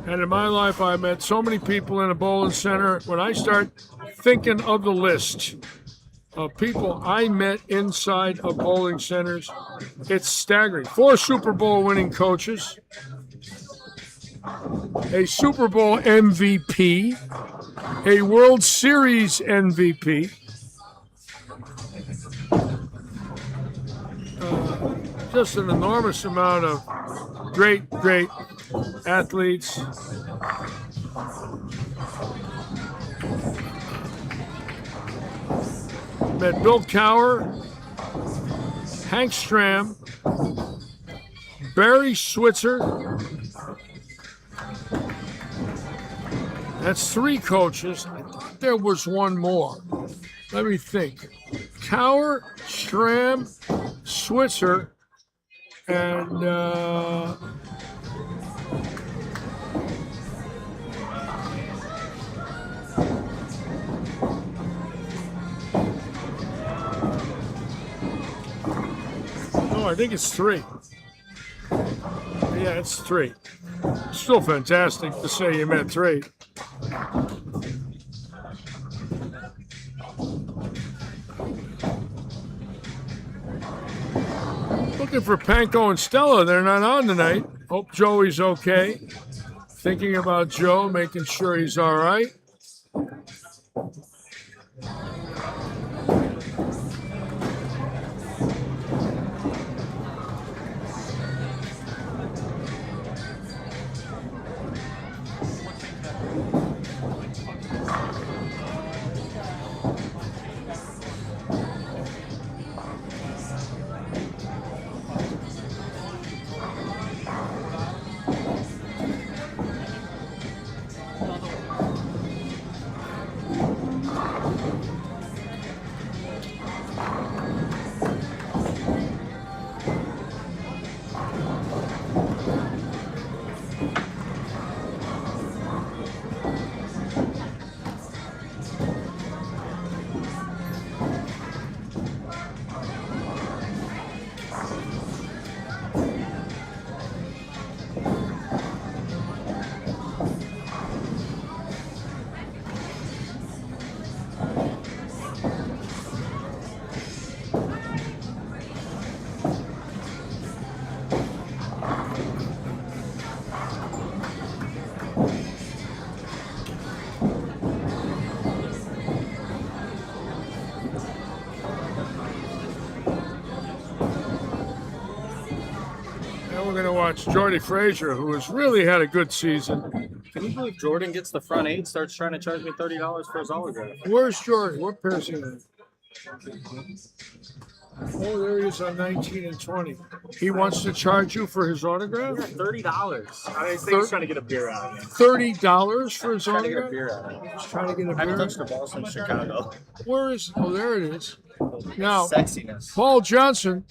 And in my life, I met so many people in a bowling center. When I start thinking of the list of people I met inside of bowling centers, it's staggering. 4 Super Bowl winning coaches, a Super Bowl MVP, a World Series MVP, just an enormous amount of great athletes. Met Bill Cower, Hank Stram, Barry Switzer. That's 3 coaches. I thought there was one more. Let me think. Cower, Stram, Switzer, and I think it's 3. Yeah, it's 3. Still fantastic to say you met 3. Looking for Panko and Stella. They're not on tonight. Hope Joey's okay. Thinking about Joe, making sure he's all right. We're going to watch Jordy Frazier, who has really had a good season. Can you believe Jordan gets the front 8, starts trying to charge me $30 for his autograph? Where's Jordy? What pair's he in? Oh, there he is on 19 and 20. He wants to charge you for his autograph? Yeah, $30. I think he's trying to get a beer out of me. $30 for his Trying to get a autograph? beer out of me. He's trying to get a I haven't beer. touched the ball since Chicago. Where is? Oh, there it is. Now, Sexiness. Paul Johnson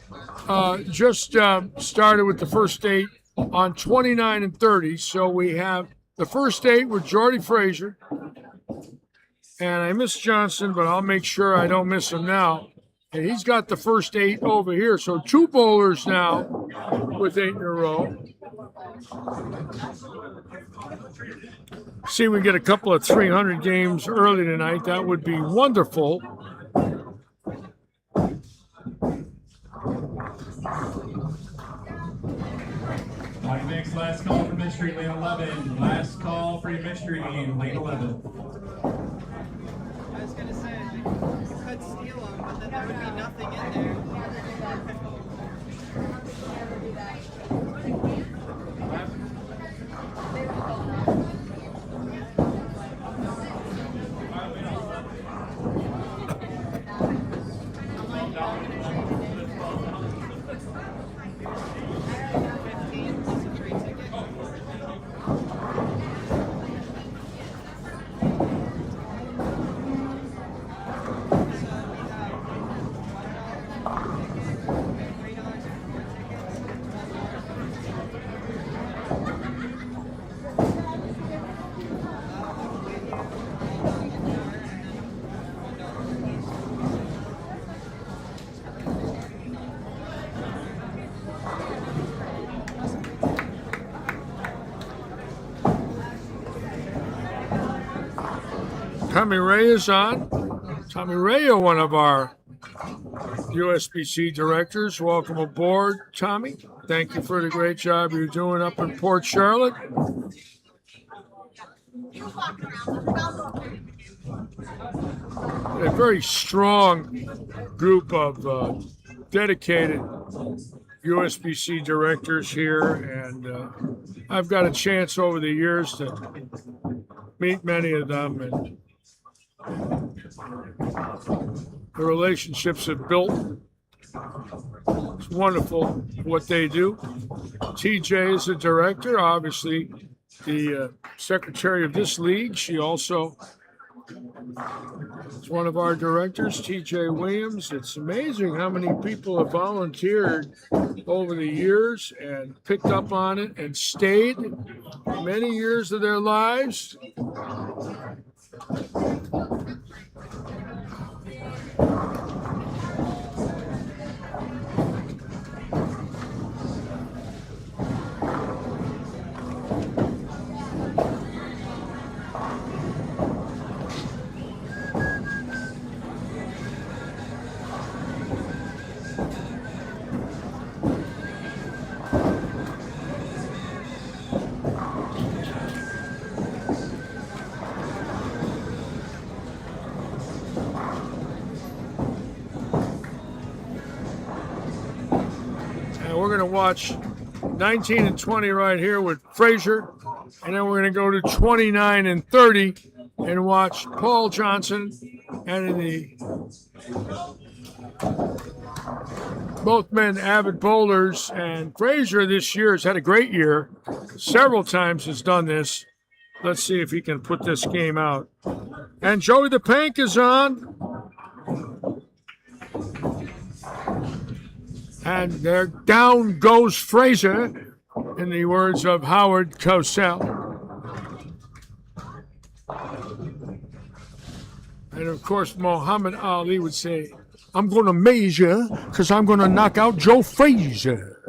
just started with the first 8 on 29 and 30. So we have the first 8 with Jordy Frazier. And I miss Johnson, but I'll make sure I don't miss him now. And he's got the first 8 over here. So 2 bowlers now with 8 in a row. See if we can get a couple of 300 games early tonight. That would be wonderful. Mystery, lane 11. Last call for your mystery game, lane 11. I was gonna say, you could steal them, but then there would be nothing in there. Tommy Ray is on. Tommy Ray, one of our USBC directors. Welcome aboard, Tommy. Thank you for the great job you're doing up in Port Charlotte. A very strong group of dedicated USBC directors here, and I've got a chance over the years to meet many of them, and the relationships have built. It's wonderful what they do. TJ is a director, obviously the secretary of this league. She also is one of our directors, TJ Williams. It's amazing how many people have volunteered over the years and picked up on it and stayed many years of their lives. We're going to watch 19 and 20 right here with Frazier, and then we're going to go to 29 and 30 and watch Paul Johnson. And in the both men avid bowlers, and Frazier this year has had a great year. Several times has done this. Let's see if he can put this game out. And Joey the Pank is on. And there down goes Frazier, in the words of Howard Cosell. And of course, Muhammad Ali would say, I'm going to measure because I'm going to knock out Joe Frazier.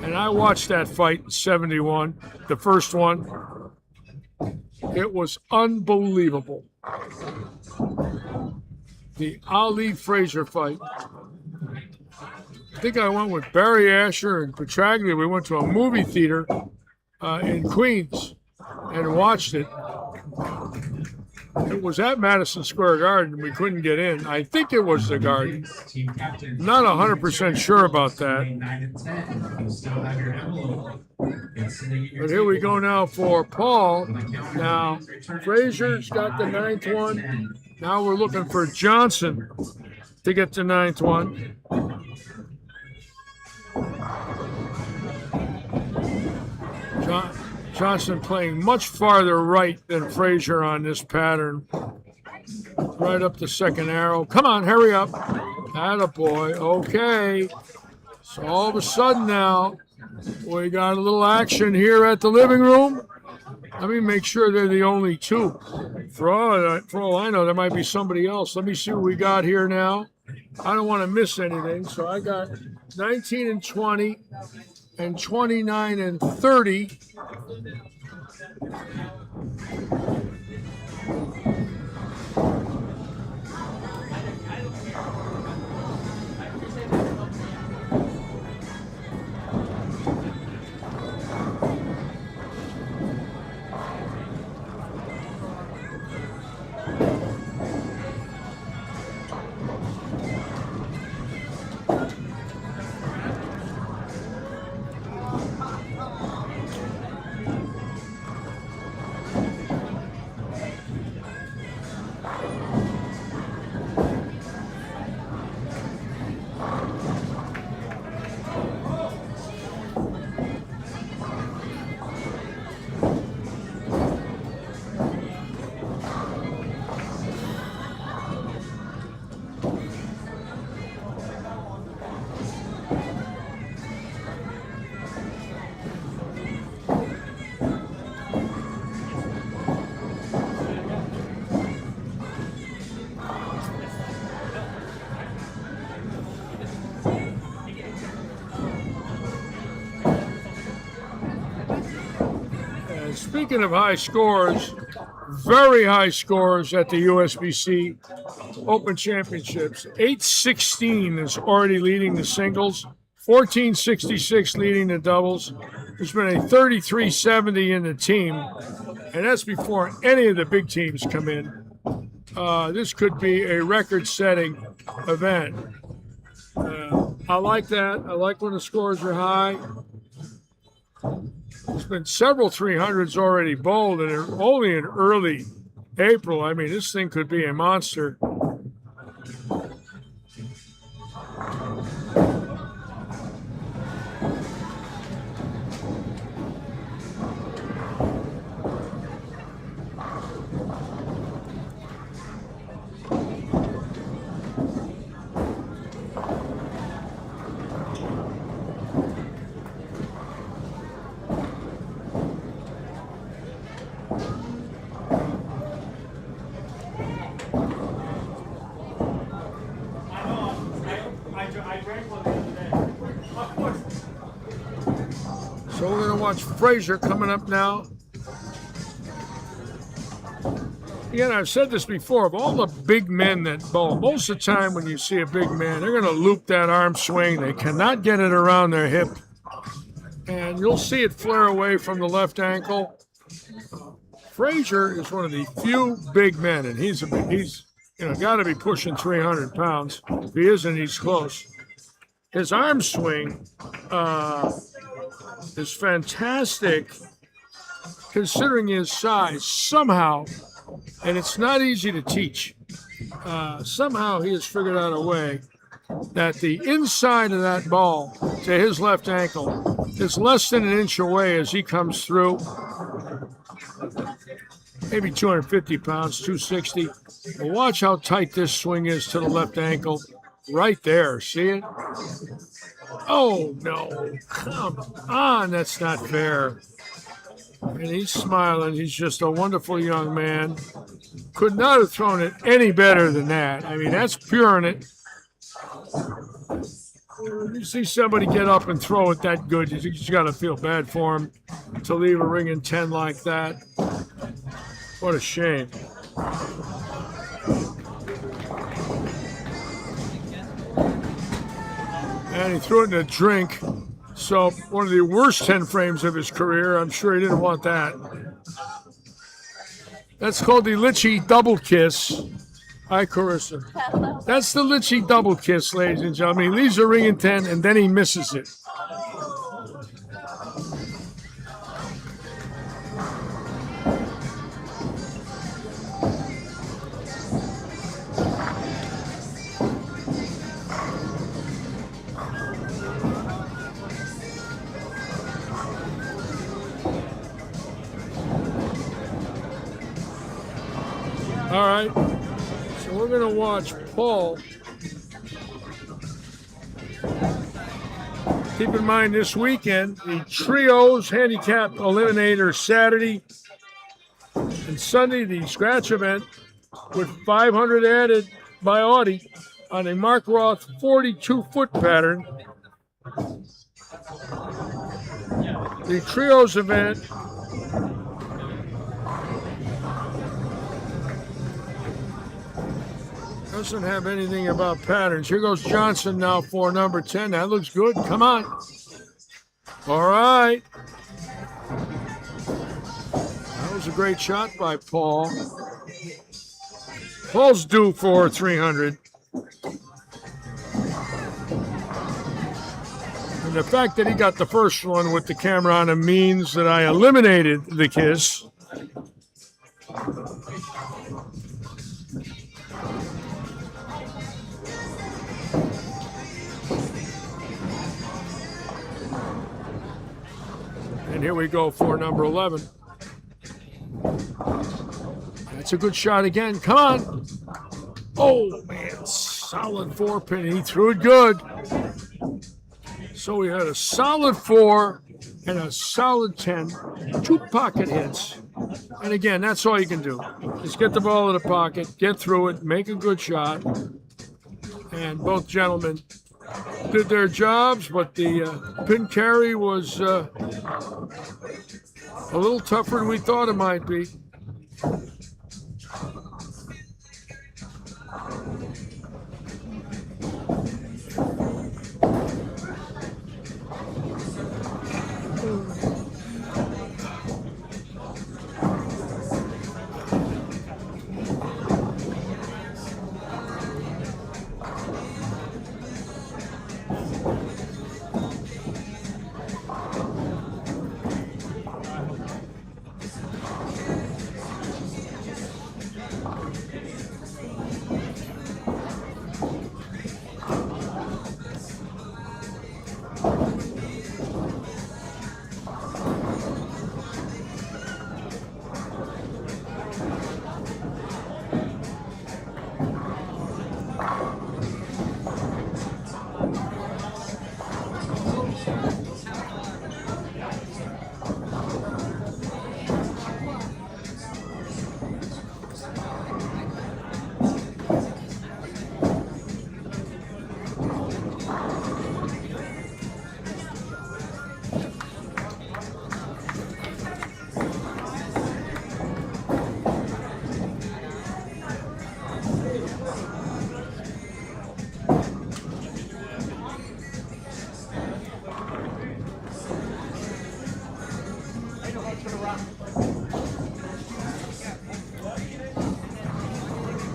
And I watched that fight in 71, the first one. It was unbelievable. The Ali-Frazier fight. I think I went with Barry Asher and Petraglia. We went to a movie theater in Queens and watched it. It was at Madison Square Garden. We couldn't get in. I think it was the Garden. Not 100% sure about that. But here we go now for Paul. Now, Frazier's got the ninth one. Now we're looking for Johnson to get the ninth one. Johnson playing much farther right than Frazier on this pattern. Right up the second arrow. Come on, hurry up. Attaboy. Okay. So all of a sudden now, we got a little action here at the living room. Let me make sure they're the only two. For all I know, there might be somebody else. Let me see what we got here now. I don't want to miss anything. So I got 19 and 20 and 29 and 30. And speaking of high scores, very high scores at the USBC Open Championships. 816 is already leading the singles, 1466 leading the doubles. There's been a 3370 in the team, and that's before any of the big teams come in. This could be a record-setting event. I like that. I like when the scores are high. There's been several 300s already bowled, and they're only in early April. I mean, this thing could be a monster. So we're going to watch Frazier coming up now. Again, I've said this before, of all the big men that bowl, most of the time when you see a big man, they're going to loop that arm swing. They cannot get it around their hip. And you'll see it flare away from the left ankle. Frazier is one of the few big men, and he's got to be pushing 300 pounds. If he isn't, he's close. His arm swing is fantastic considering his size somehow, and it's not easy to teach. Somehow he has figured out a way that the inside of that ball to his left ankle is less than an inch away as he comes through. Maybe 250 pounds, 260. But watch how tight this swing is to the left ankle. Right there, see it? Oh, no, come on, that's not fair. And he's smiling. He's just a wonderful young man. Could not have thrown it any better than that. I mean, that's pure in it. You see somebody get up and throw it that good, you just got to feel bad for him to leave a ring in 10 like that. What a shame. And he threw it in a drink. So one of the worst 10 frames of his career. I'm sure he didn't want that. That's called the Litchi double kiss. Hi, Carissa. That's the Litchi double kiss, ladies and gentlemen. He leaves a ring in 10 and then he misses it. All right, so we're going to watch Paul. Keep in mind this weekend, the Trios Handicap Eliminator Saturday and Sunday, the scratch event with 500 added by Audi on a Mark Roth 42-foot pattern. The Trios event doesn't have anything about patterns. Here goes Johnson now for number 10. That looks good. Come on. All right. That was a great shot by Paul. Paul's due for 300. And the fact that he got the first one with the camera on him means that I eliminated the kiss. And here we go for number 11. That's a good shot again. Come on. Oh, man. Solid 4-pin. He threw it good. So we had a solid 4 and a solid 10. 2 pocket hits. And again, that's all you can do. Just get the ball in the pocket, get through it, make a good shot. And both gentlemen did their jobs, but the pin carry was a little tougher than we thought it might be.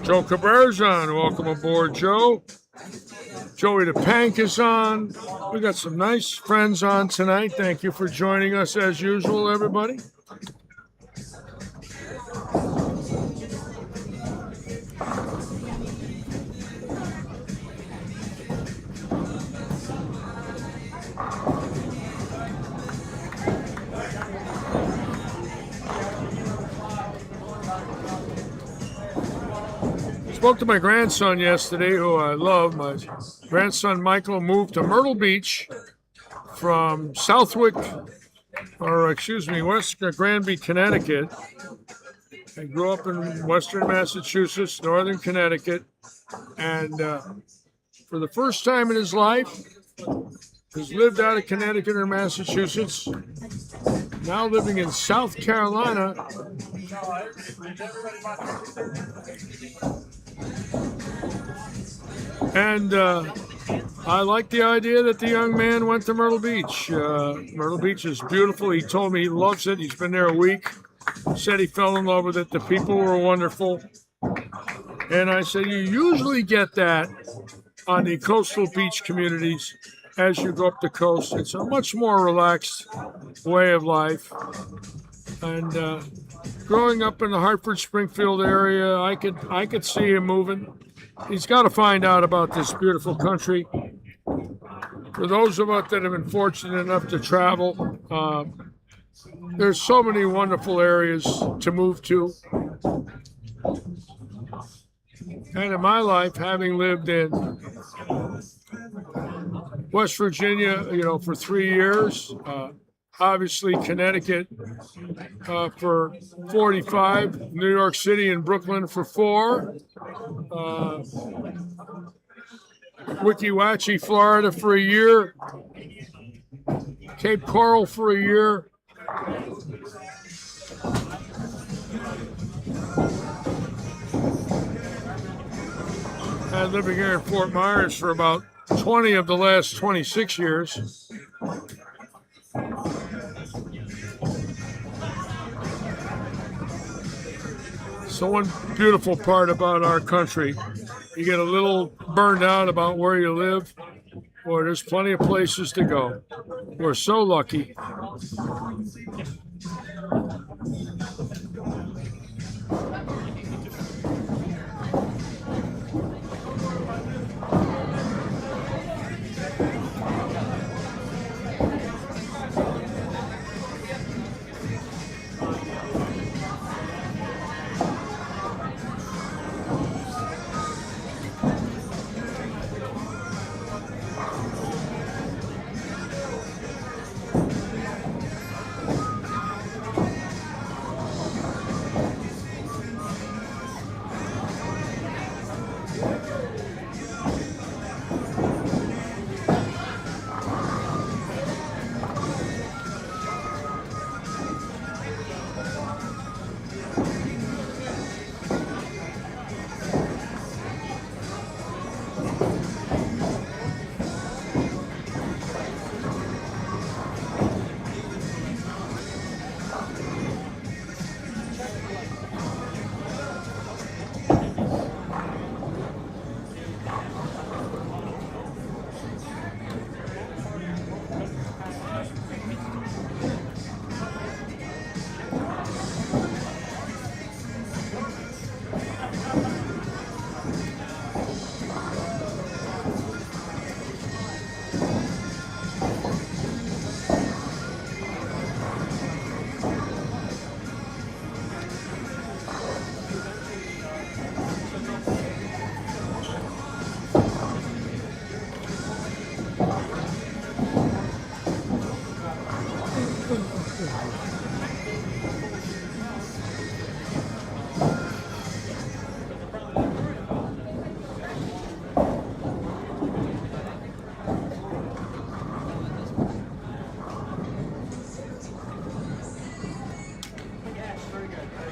Joe Cabrera's on. Welcome aboard, Joe. Joey the Pank is on. We got some nice friends on tonight. Thank you for joining us as usual, everybody. Spoke to my grandson yesterday, who I love. My grandson Michael moved to Myrtle Beach from Southwick, or excuse me, West Granby, Connecticut. I grew up in Western Massachusetts, Northern Connecticut, and for the first time in his life, has lived out of Connecticut or Massachusetts, now living in South Carolina. And I like the idea that the young man went to Myrtle Beach. Myrtle Beach is beautiful. He told me he loves it. He's been there a week. Said he fell in love with it. The people were wonderful. And I said, you usually get that on the coastal beach communities as you go up the coast. It's a much more relaxed way of life. And growing up in the Hartford, Springfield area, I could see him moving. He's got to find out about this beautiful country. For those of us that have been fortunate enough to travel, there's so many wonderful areas to move to. And in my life, having lived in West Virginia, for 3 years, obviously Connecticut for 45, New York City and Brooklyn for 4, Weeki Wachee, Florida for a year, Cape Coral for a year. And living here in Fort Myers for about 20 of the last 26 years. So one beautiful part about our country, you get a little burned out about where you live. Boy, there's plenty of places to go. We're so lucky.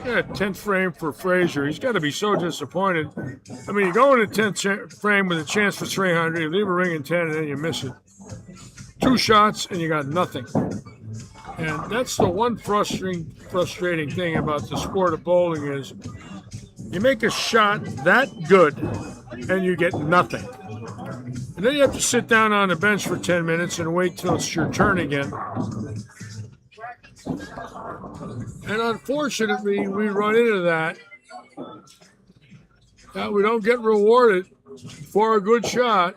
Yeah, 10th frame for Frazier. He's got to be so disappointed. I mean, you go in the 10th frame with a chance for 300, you leave a ring in 10, and then you miss it. 2 shots, and you got nothing. And that's the one frustrating thing about the sport of bowling is you make a shot that good, and you get nothing. And then you have to sit down on the bench for 10 minutes and wait till it's your turn again. And unfortunately, we run into that. That we don't get rewarded for a good shot.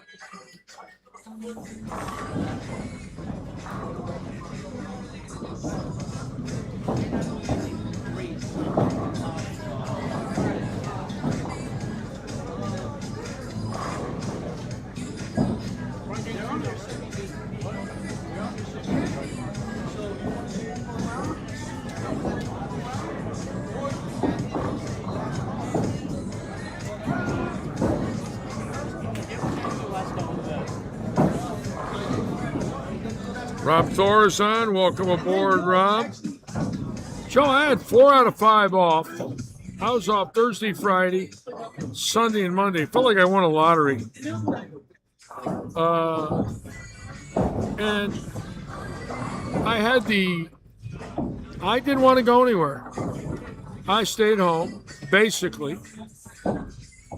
Rob Thor is on. Welcome aboard, Rob. Joe, I had 4 out of 5 off. I was off Thursday, Friday, Sunday, and Monday. Felt like I won a lottery. And I didn't want to go anywhere. I stayed home, basically.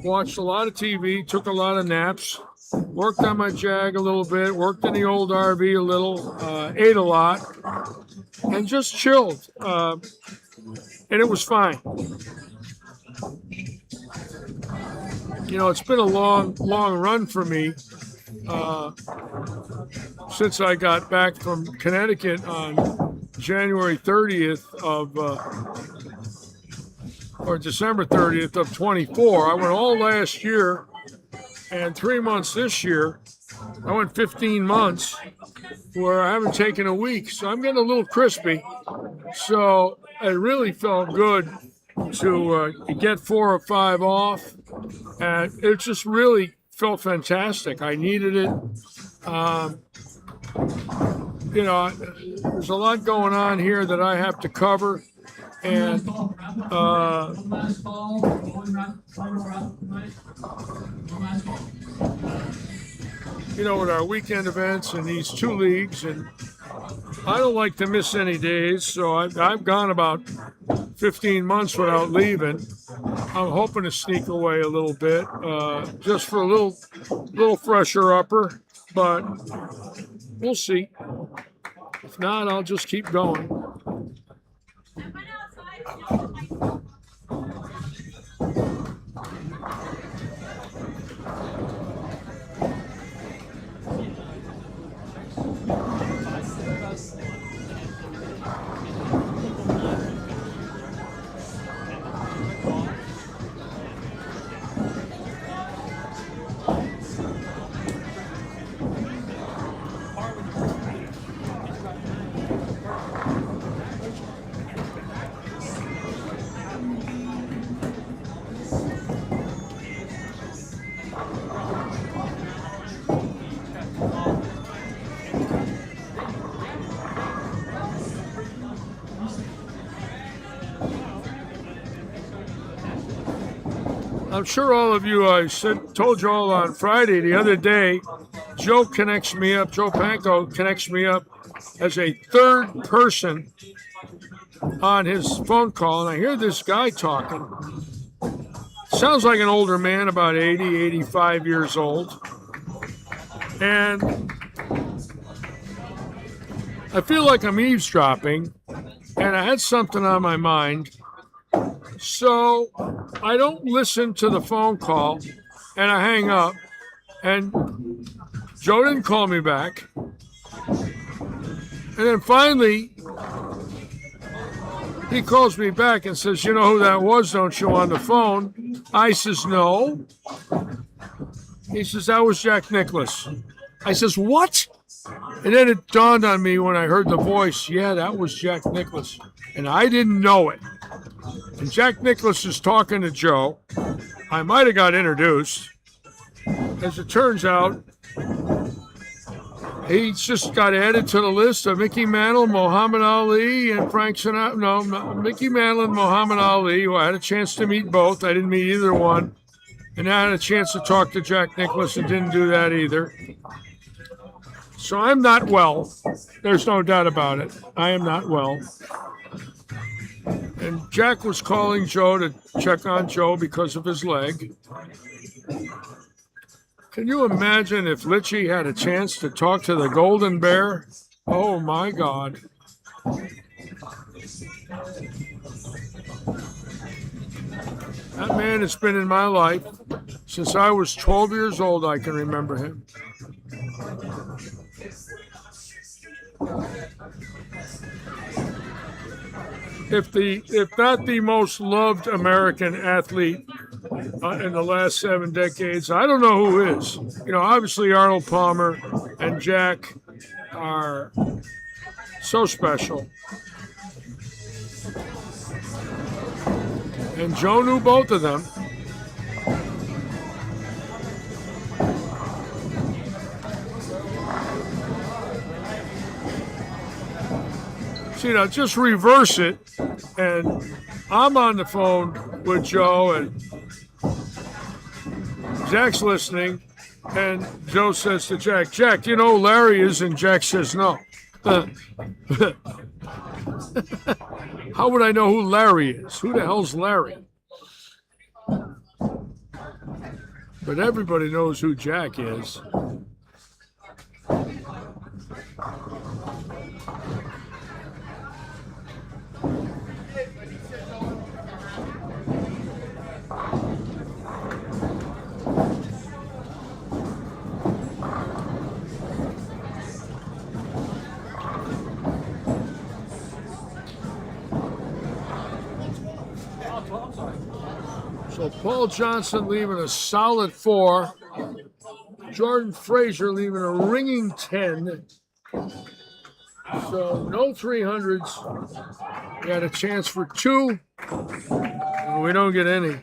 Watched a lot of TV, took a lot of naps. Worked on my Jag a little bit, worked in the old RV a little, ate a lot, and just chilled. And it was fine. You know, it's been a long run for me since I got back from Connecticut on January 30th or December 30th of 24. I went all last year. And 3 months this year, I went 15 months where I haven't taken a week. So I'm getting a little crispy. So it really felt good to get 4 or 5 off. And it just really felt fantastic. I needed it. You know, there's a lot going on here that I have to cover. And you know, with our weekend events and these 2 leagues, and I don't like to miss any days, so I've gone about 15 months without leaving. I'm hoping to sneak away a little bit, just for a little fresher upper, but we'll see. If not, I'll just keep going. I'm sure all of you, told you all on Friday the other day, Joe Panko connects me up as a third person on his phone call, and I hear this guy talking. Sounds like an older man, about 80, 85 years old. And I feel like I'm eavesdropping, and I had something on my mind. So I don't listen to the phone call, and I hang up, and Joe didn't call me back. And then finally, he calls me back and says, "You know who that was, don't you, on the phone?" I says, "No." He says, "That was Jack Nicklaus." I says, "What?" And then it dawned on me when I heard the voice, yeah, that was Jack Nicklaus. And I didn't know it. And Jack Nicklaus is talking to Joe. I might have got introduced. As it turns out, he just got added to the list of Mickey Mantle, Muhammad Ali, and Frank Sinatra. No, Mickey Mantle and Muhammad Ali. Well, I had a chance to meet both. I didn't meet either one. And I had a chance to talk to Jack Nicklaus and didn't do that either. So I'm not well. There's no doubt about it. I am not well. And Jack was calling Joe to check on Joe because of his leg. Can you imagine if Litchie had a chance to talk to the Golden Bear? Oh my God. That man has been in my life since I was 12 years old. I can remember him. If not the most loved American athlete in the last 7 decades, I don't know who is. You know, obviously Arnold Palmer and Jack are so special. And Joe knew both of them. See, now just reverse it, and I'm on the phone with Joe, and Jack's listening, and Joe says to Jack, Jack, you know who Larry is? And Jack says, no. How would I know who Larry is? Who the hell's Larry? But everybody knows who Jack is. So Paul Johnson leaving a solid 4. Jordan Frazier leaving a ringing 10. So no 300s. Got a chance for 2. And we don't get any.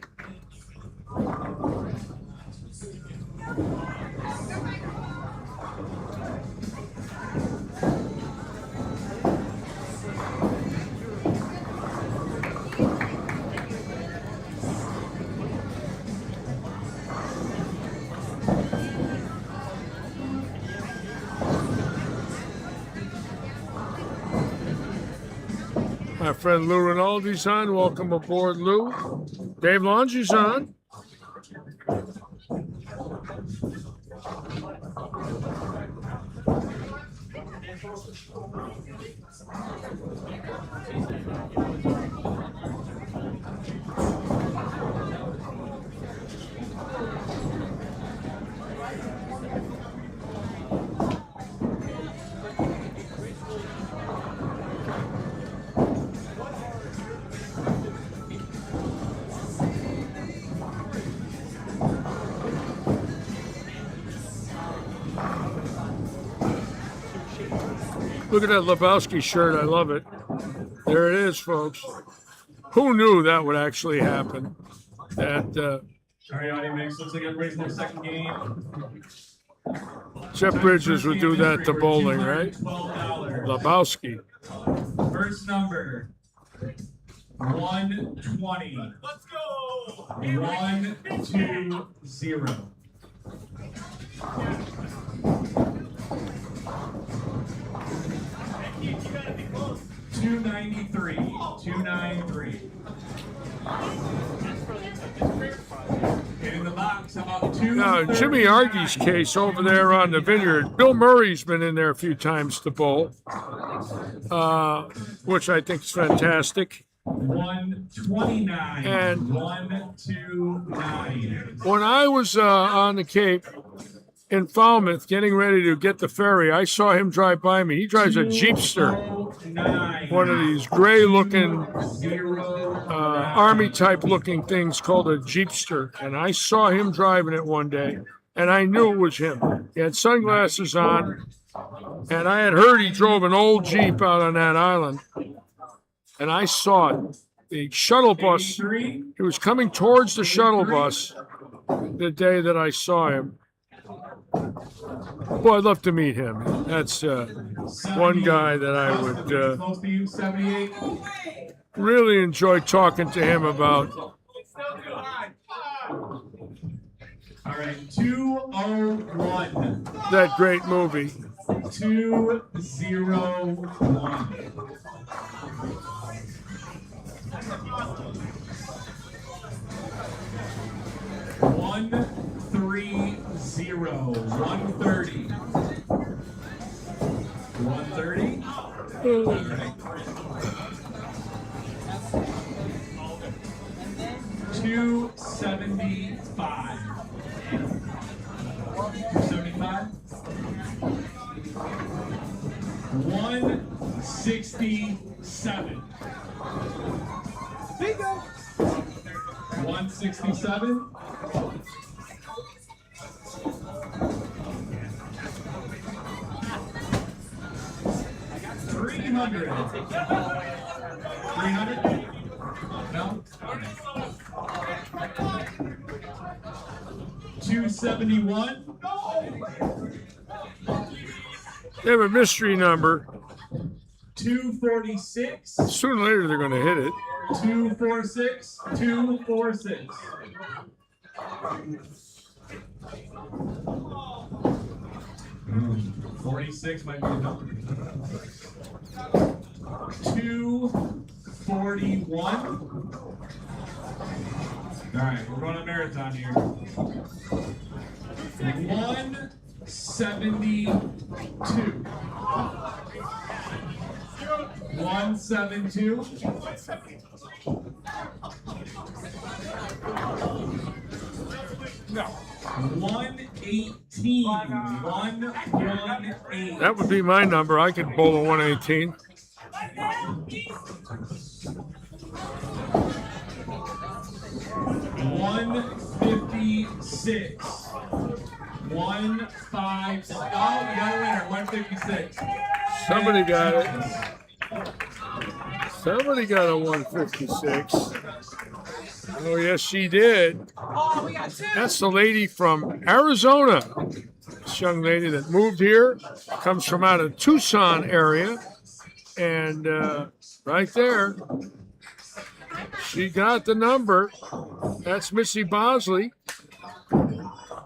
My friend Lou Rinaldi's on. Welcome aboard, Lou. Dave Longy's on. Look at that Lebowski shirt. I love it. There it is, folks. Who knew that would actually happen? That All right, Audi mix. Looks like everybody's in their second game. Jeff Bridges would do that to bowling, right? $12. Lebowski. First number 120. Let's go. 120. 293. 293. And in the box, about 2. Now, in Jimmy Argy's case over there on the vineyard, Bill Murray's been in there a few times to bowl, which I think is fantastic. 129. And 129. when I was on the Cape in Falmouth getting ready to get the ferry, I saw him drive by me. He drives a Jeepster, one of these gray-looking Army-type looking things called a Jeepster. And I saw him driving it one day, and I knew it was him. He had sunglasses on, And I had heard he drove an old Jeep out on that island. And I saw it. The shuttle bus, he was coming towards the shuttle bus the day that I saw him. Boy, I'd love to meet him. That's one guy that I would really enjoy talking to him about. All right, 201. That great movie. 201. 130. 130. 130. All right. 275. 275. 167. Bingo. 167. 300. 300. No. 271. They have a mystery number. 246. Sooner or later, they're going to hit it. 246. 246. 46 might be a number. 241. All right, we're going a marathon here. 172. 172. No. 118. 118. That would be my number. I could bowl a 118. 156. 156. Oh, we got a winner. 156. Somebody got it. Somebody got a 156. Oh, yes, she did. Oh, we got two. That's the lady from Arizona. This young lady that moved here, comes from out of Tucson area. And right there, she got the number. That's Missy Bosley.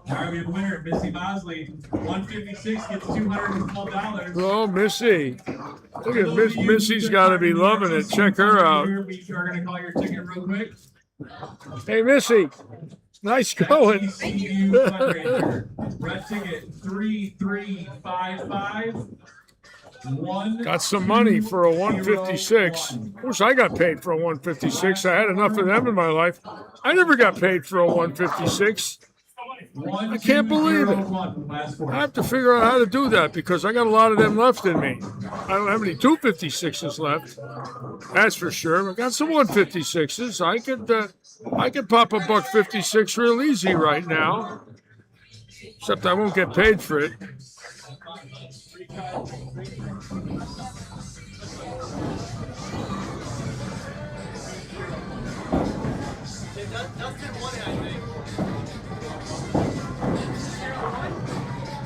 All right, we have a winner, Missy Bosley. 156 gets $212. Oh, Missy. Look at Missy's got to be loving it. Check her out. We are going to call your ticket real quick. Hey, Missy. Nice going. TCU fundraiser. Red ticket 3355. Got some money for a 156. Wish I got paid for a 156. I had enough of them in my life. I never got paid for a 156. I can't believe it. I have to figure out how to do that because I got a lot of them left in me. I don't have any 256s left. That's for sure. I got some 156s. I could pop a $156 real easy right now. Except I won't get paid for it.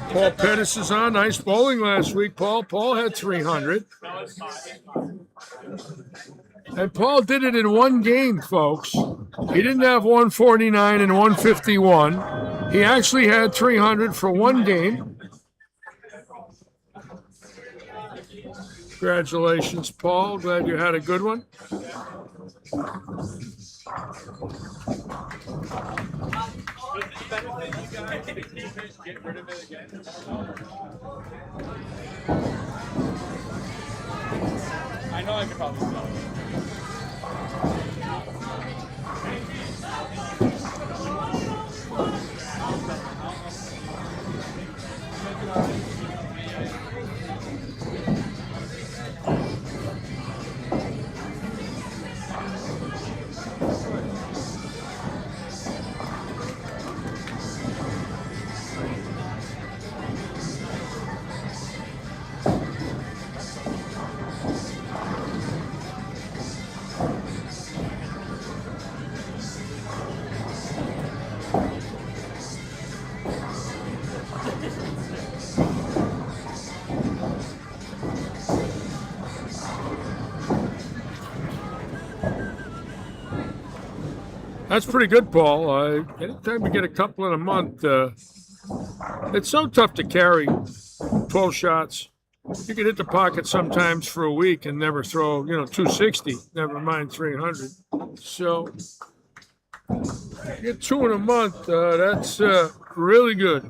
Paul Pettis is on. Nice bowling last week, Paul. Paul had 300. And Paul did it in one game, folks. He didn't have 149 and 151. He actually had 300 for one game. Congratulations, Paul. Glad you had a good one. Get rid of it again. I know I could probably sell it. That's pretty good, Paul. Anytime we get a couple in a month, it's so tough to carry 12 shots. You can hit the pocket sometimes for a week and never throw, 260, never mind 300. So, get 2 in a month, that's really good.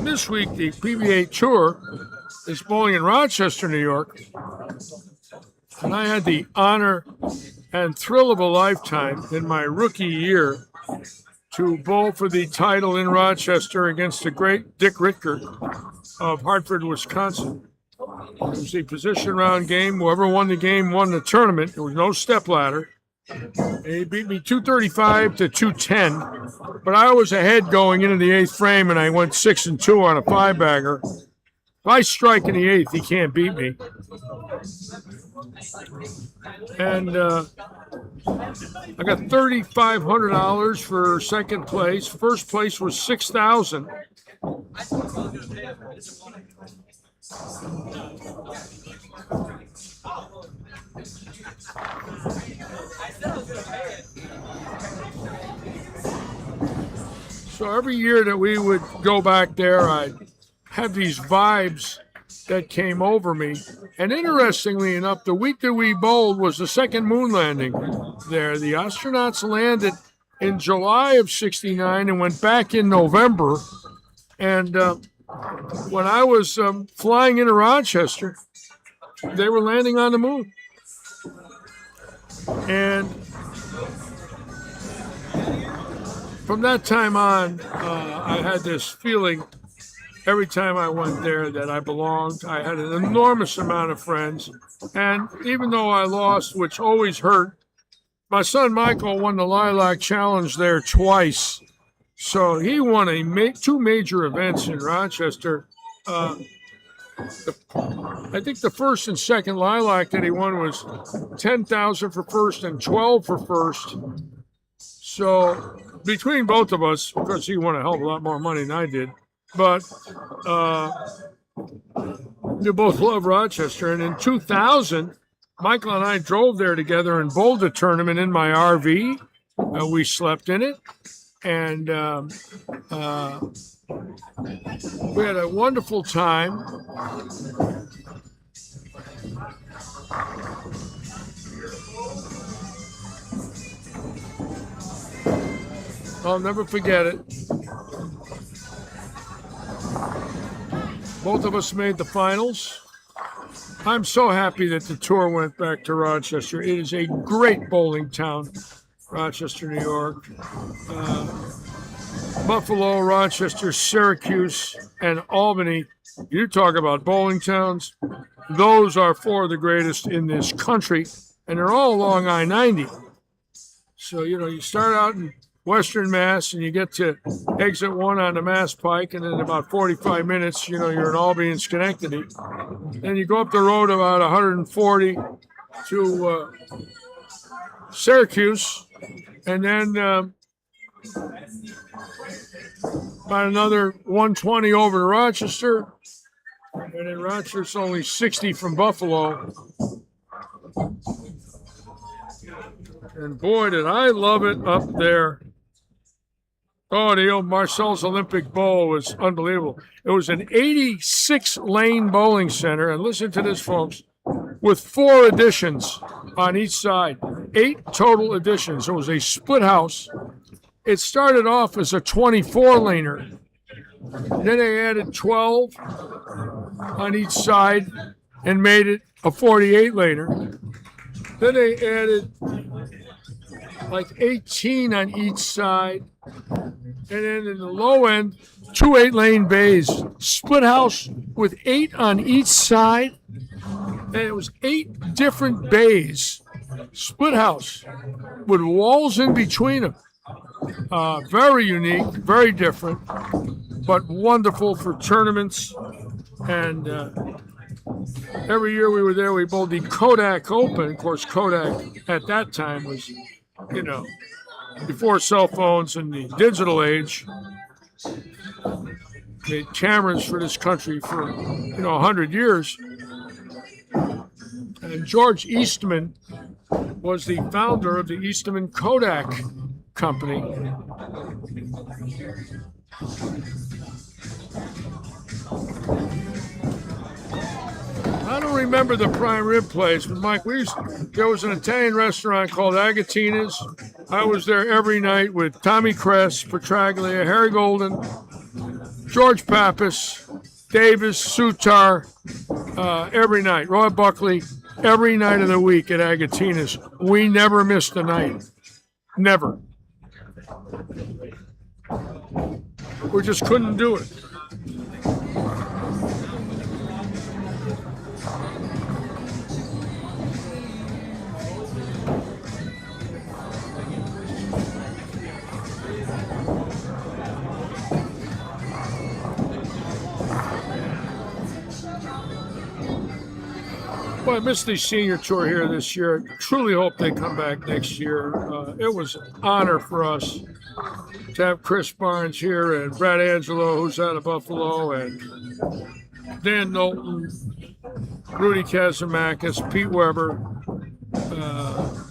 This week, the PBA Tour is bowling in Rochester, New York. And I had the honor and thrill of a lifetime in my rookie year to bowl for the title in Rochester against the great Dick Ritker of Hartford, Wisconsin. It was a position round game. Whoever won the game won the tournament. There was no step ladder. He beat me 235 to 210, but I was ahead going into the 8th frame, and I went 6-2 on a 5-bagger. If I strike in the 8th, he can't beat me. And I got $3,500 for second place. First place was $6,000. So every year that we would go back there, I'd have these vibes that came over me. And interestingly enough, the week that we bowled was the second moon landing there. The astronauts landed in July of '69 and went back in November. And when I was flying into Rochester, they were landing on the moon. And from that time on, I had this feeling every time I went there that I belonged. I had an enormous amount of friends. And even though I lost, which always hurt, my son Michael won the Lilac Challenge there twice. So he won 2 major events in Rochester. I think the first and second Lilac that he won was $10,000 for first and $12,000 for first. So between both of us, because he won a hell of a lot more money than I did, but they both love Rochester. And in 2000, Michael and I drove there together and bowled a tournament in my RV. We slept in it, and we had a wonderful time. I'll never forget it. Both of us made the finals. I'm so happy that the tour went back to Rochester. It is a great bowling town, Rochester, New York. Buffalo, Rochester, Syracuse, and Albany. You talk about bowling towns. Those are 4 of the greatest in this country, and they're all along I-90. So, you start out in Western Mass, and you get to exit 1 on the Mass Pike, and in about 45 minutes, you're in Albany and Schenectady. Then you go up the road about 140 to Syracuse, and then about another 120 over to Rochester, and in Rochester, it's only 60 from Buffalo. And boy, did I love it up there. Oh, the old Marcel's Olympic Bowl was unbelievable. It was an 86-lane bowling center, and listen to this, folks, with 4 additions on each side. 8 total additions. It was a split house. It started off as a 24-laner. Then they added 12 on each side and made it a 48-laner. Then they added like 18 on each side. And then in the low end, 2 8-lane bays, split house with 8 on each side. And it was 8 different bays, split house, with walls in between them. Very unique, very different, but wonderful for tournaments. And every year we were there, we bowled the Kodak Open. Of course, Kodak at that time was, before cell phones and the digital age. Made cameras for this country for, 100 years. And George Eastman was the founder of the Eastman Kodak Company. I don't remember the prime rib place, but Mike, there was an Italian restaurant called Agatina's. I was there every night with Tommy Kress, Petraglia, Harry Golden, George Pappas, Davis, Sutar, every night. Roy Buckley, every night of the week at Agatina's. We never missed a night. Never. We just couldn't do it. Well, I missed the senior tour here this year. Truly hope they come back next year. It was an honor for us to have Chris Barnes here and Brad Angelo, who's out of Buffalo, and Dan Knowlton, Rudy Kazimakis, Pete Weber,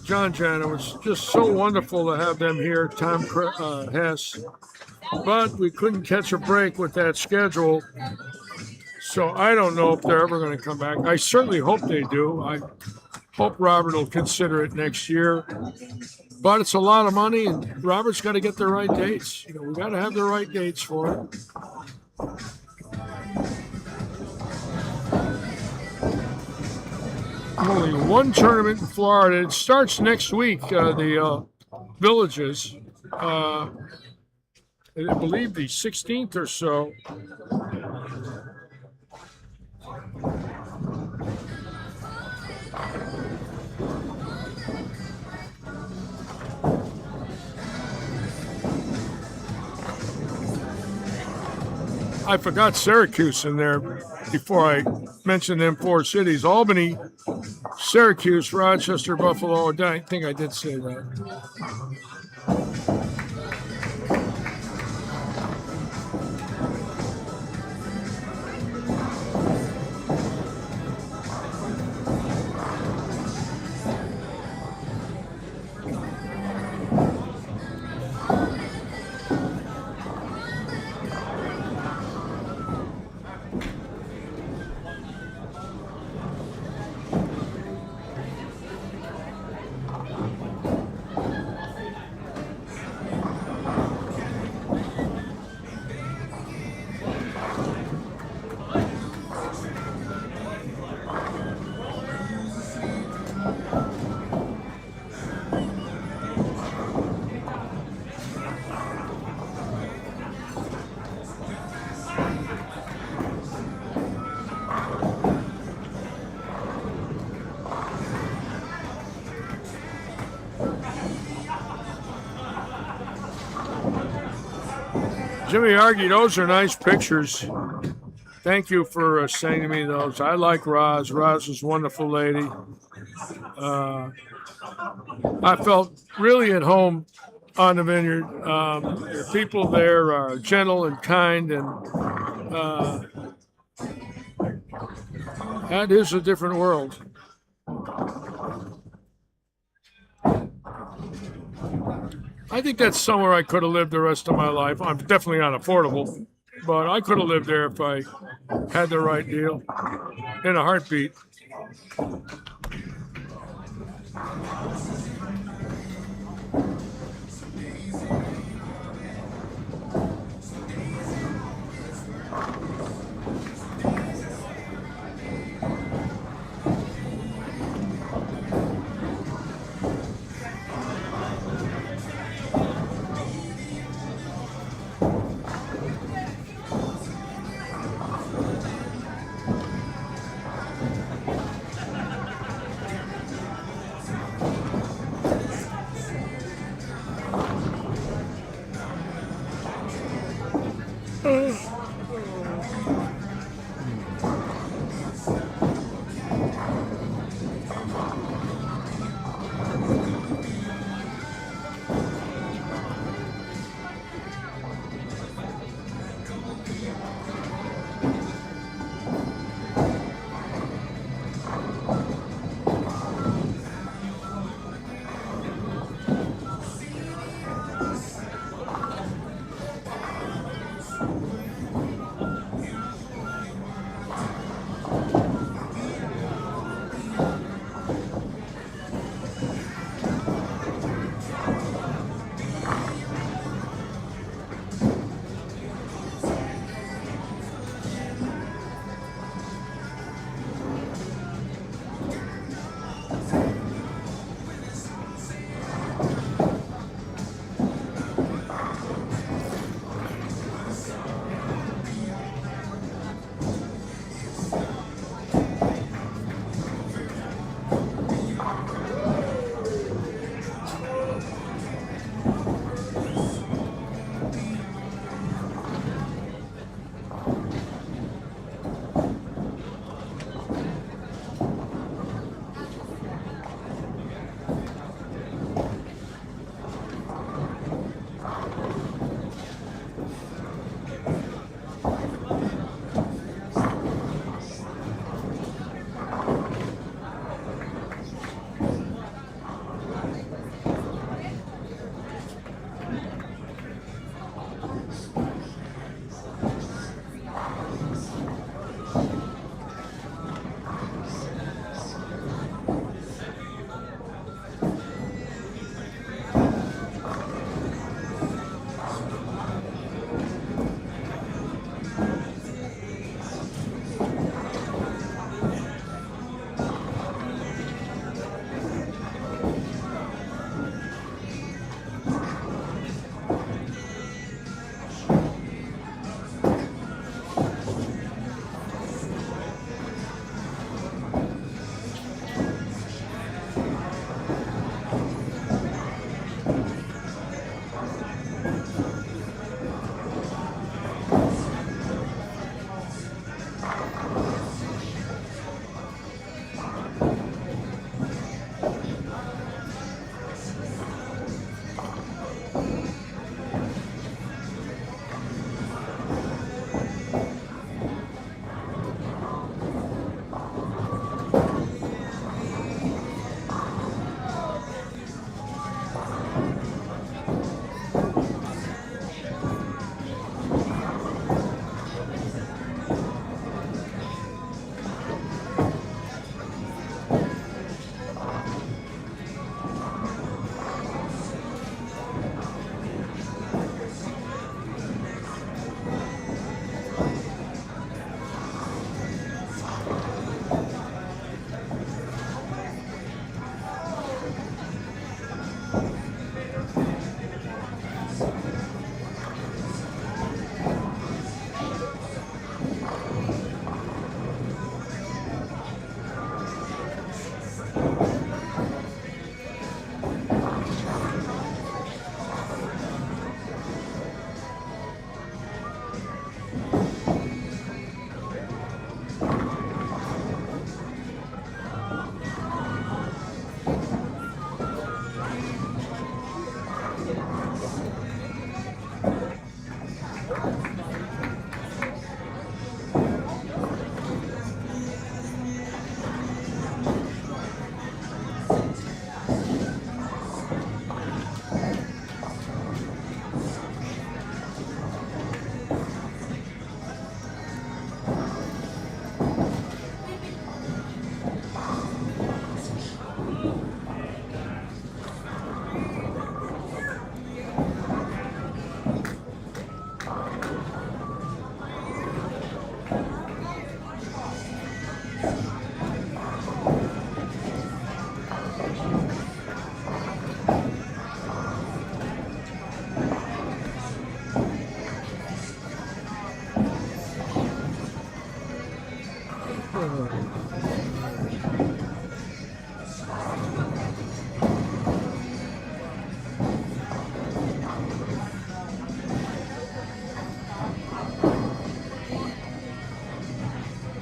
John Jana. It was just so wonderful to have them here, Tom Hess. But we couldn't catch a break with that schedule. So I don't know if they're ever going to come back. I certainly hope they do. I hope Robert will consider it next year. But it's a lot of money, and Robert's got to get the right dates. We got to have the right dates for it. Only one tournament in Florida. It starts next week, the Villages. I believe the 16th or so. I forgot Syracuse in there before I mentioned them 4 cities. Albany, Syracuse, Rochester, Buffalo. I think I did say that. Jimmy Argy, those are nice pictures. Thank you for sending me those. I like Roz. Roz is a wonderful lady. I felt really at home on the vineyard. The people there are gentle and kind, and that is a different world. I think that's somewhere I could have lived the rest of my life. I'm definitely not affordable, but I could have lived there if I had the right deal in a heartbeat.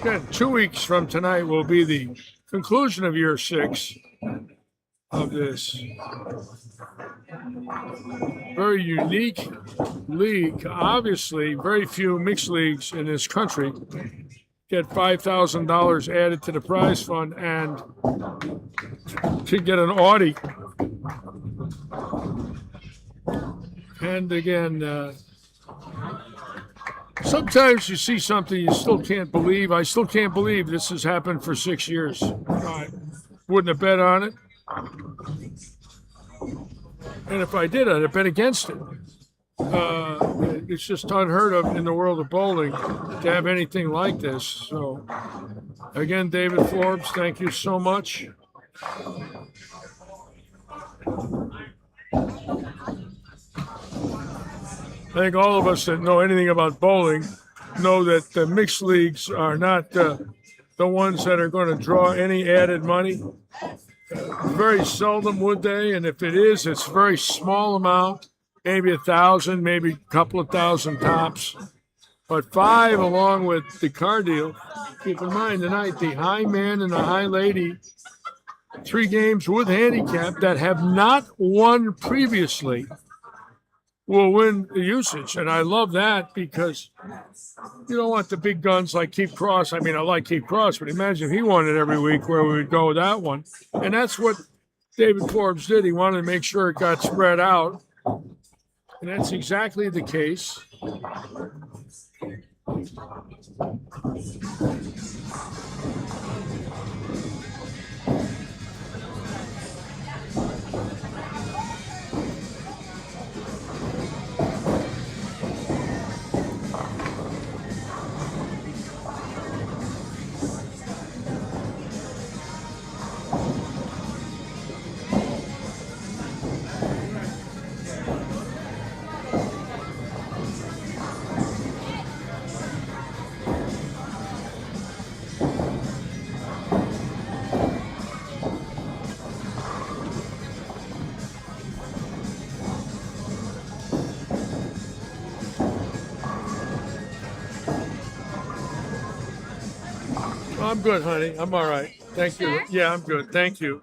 Again, 2 weeks from tonight will be the conclusion of year 6 of this very unique league. Obviously, very few mixed leagues in this country get $5,000 added to the prize fund and to get an Audi. And again, sometimes you see something you still can't believe. I still can't believe this has happened for 6 years. I wouldn't have bet on it. And if I did, I'd have bet against it. It's just unheard of in the world of bowling to have anything like this. So, again, David Forbes, thank you so much. I think all of us that know anything about bowling know that the mixed leagues are not the ones that are going to draw any added money. Very seldom would they, and if it is, it's a very small amount, maybe 1,000, maybe a couple of thousand tops. But 5 along with the car deal. Keep in mind tonight, the high man and the high lady, 3 games with handicap that have not won previously, will win the usage. And I love that because you don't want the big guns like Keith Cross. I mean, I like Keith Cross, but imagine if he won it every week where we would go with that one. And that's what David Forbes did. He wanted to make sure it got spread out. And that's exactly the case. I'm good, honey. I'm all right. Thank you. Yeah, I'm good. Thank you.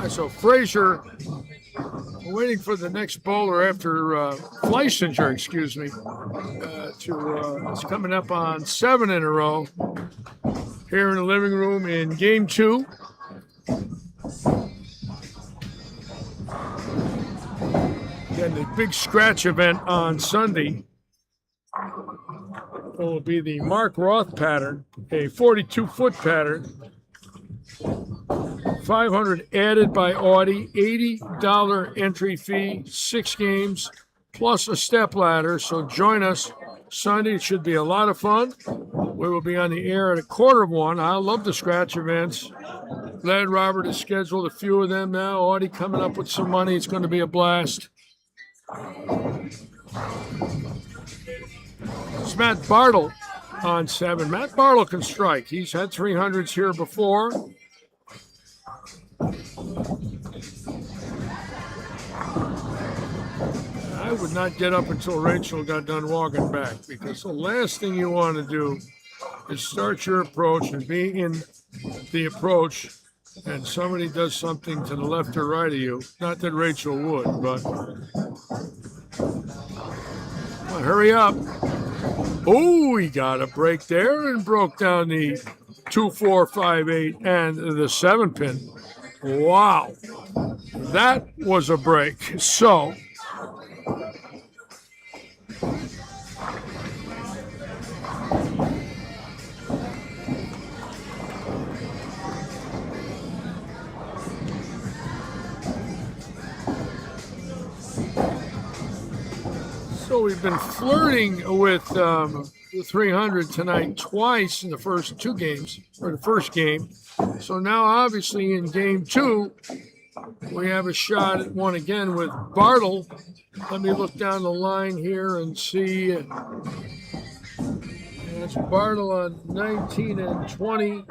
So Frazier waiting for the next bowler after Fleissinger, excuse me, it's coming up on 7 in a row here in the living room in game 2. Again, the big scratch event on Sunday will be the Mark Roth pattern, a 42-foot pattern. 500 added by Audi, $80 entry fee, 6 games, plus a step ladder. So join us Sunday. It should be a lot of fun. We will be on the air at 1:15. I love the scratch events. Glad Robert has scheduled a few of them now. Audi coming up with some money. It's going to be a blast. It's Matt Bartle on 7. Matt Bartle can strike. He's had 300s here before. I would not get up until Rachel got done walking back, because the last thing you want to do is start your approach and be in the approach and somebody does something to the left or right of you. Not that Rachel would, but well, hurry up. Oh, he got a break there and broke down the 2, 4, 5, 8 and the 7-pin. Wow, that was a break. So we've been flirting with the 300 tonight twice in the first 2 games, or the first game. So now obviously in game 2, we have a shot at one again with Bartle. Let me look down the line here and see. That's Bartle on 19 and 20.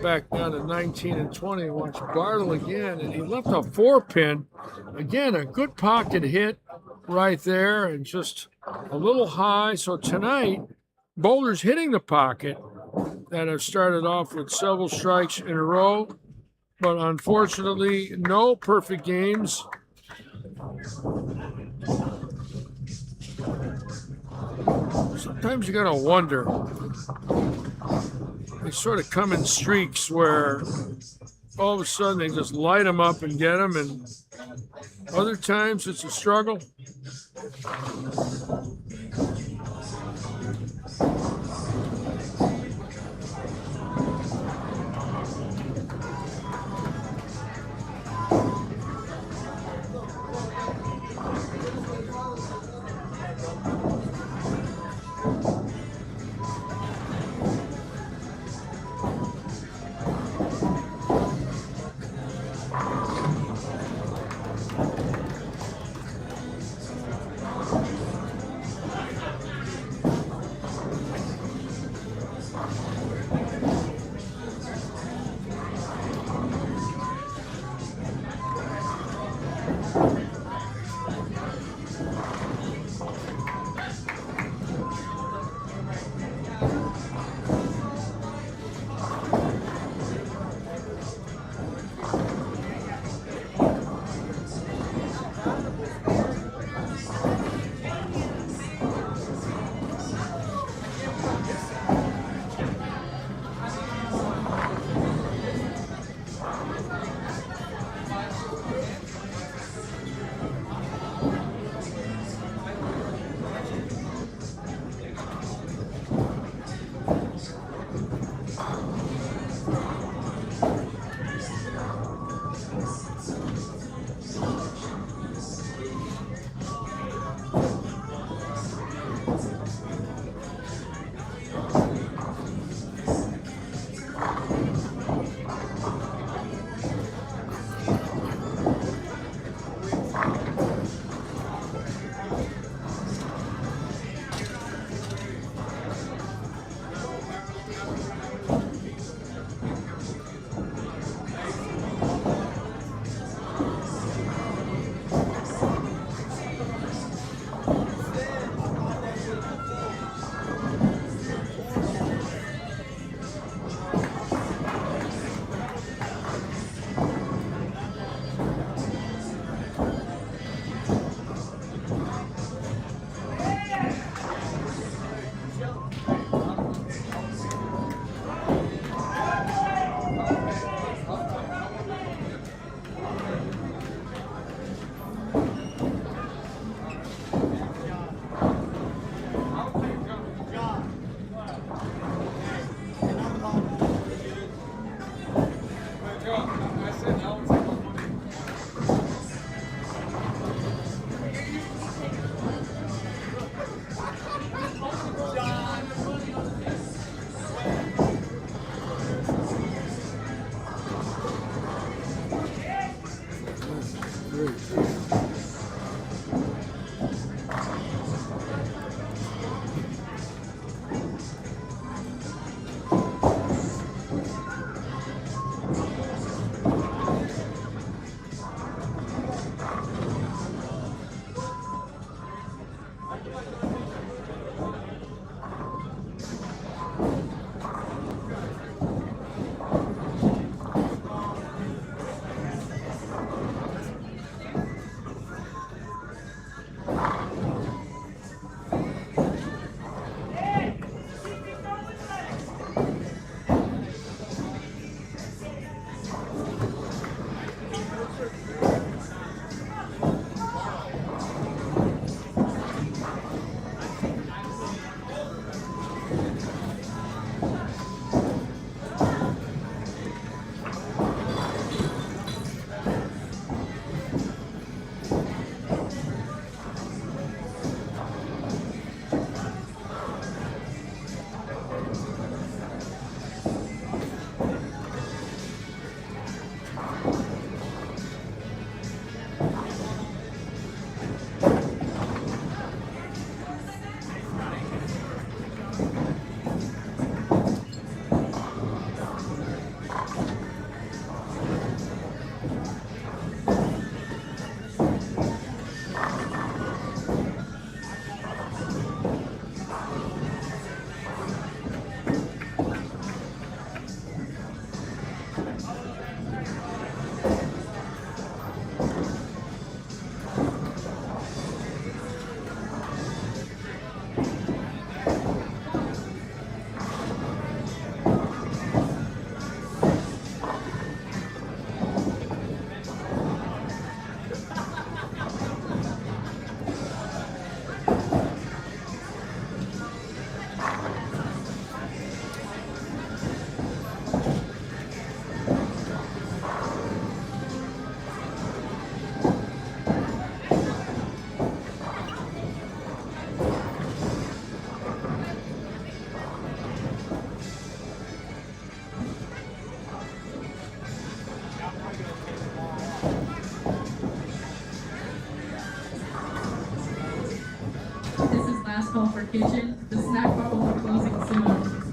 back down to 19 and 20. Watch Bartle again, and he left a 4-pin. Again, a good pocket hit right there, and just a little high. So tonight, boulders hitting the pocket that have started off with several strikes in a row, but unfortunately, no perfect games. Sometimes you gotta wonder. They sort of come in streaks where all of a sudden they just light them up and get them, and other times it's a struggle. last call for kitchen. The snack bar will be closing soon.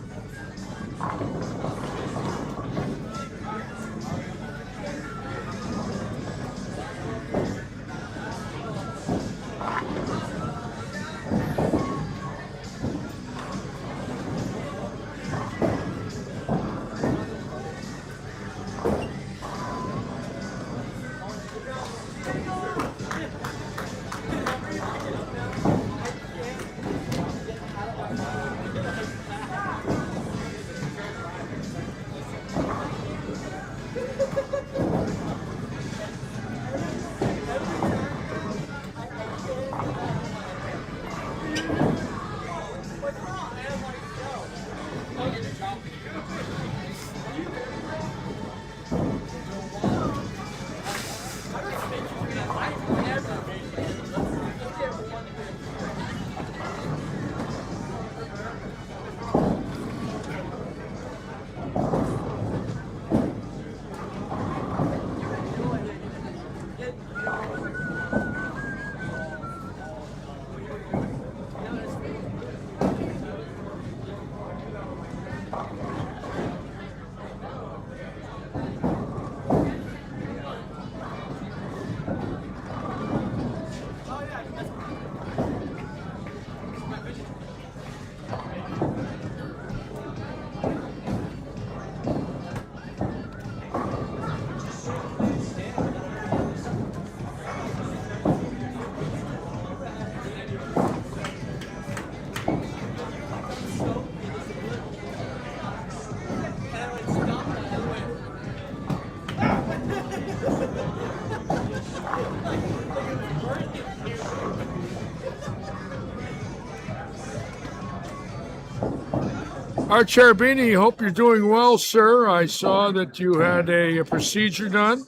Art Cherubini, hope you're doing well, sir. I saw that you had a procedure done.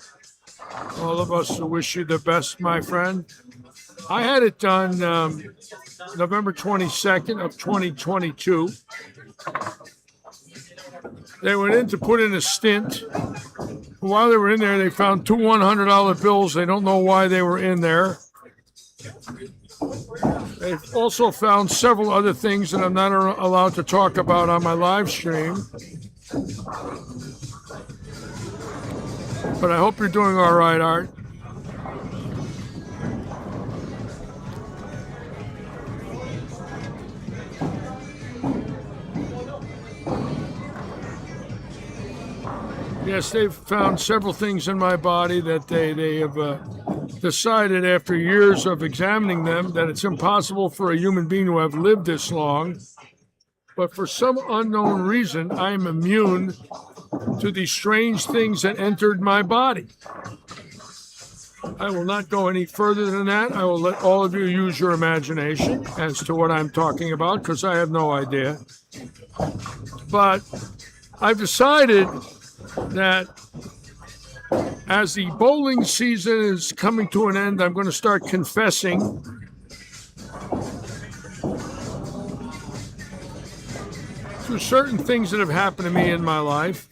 All of us wish you the best, my friend. I had it done November 22nd of 2022. They went in to put in a stint. While they were in there, they found two $100 bills. They don't know why they were in there. They've also found several other things that I'm not allowed to talk about on my live stream. But I hope you're doing all right, Art. Yes, they've found several things in my body that they have decided after years of examining them that it's impossible for a human being to have lived this long. But for some unknown reason, I am immune to the strange things that entered my body. I will not go any further than that. I will let all of you use your imagination as to what I'm talking about, because I have no idea. But I've decided that as the bowling season is coming to an end, I'm going to start confessing to certain things that have happened to me in my life.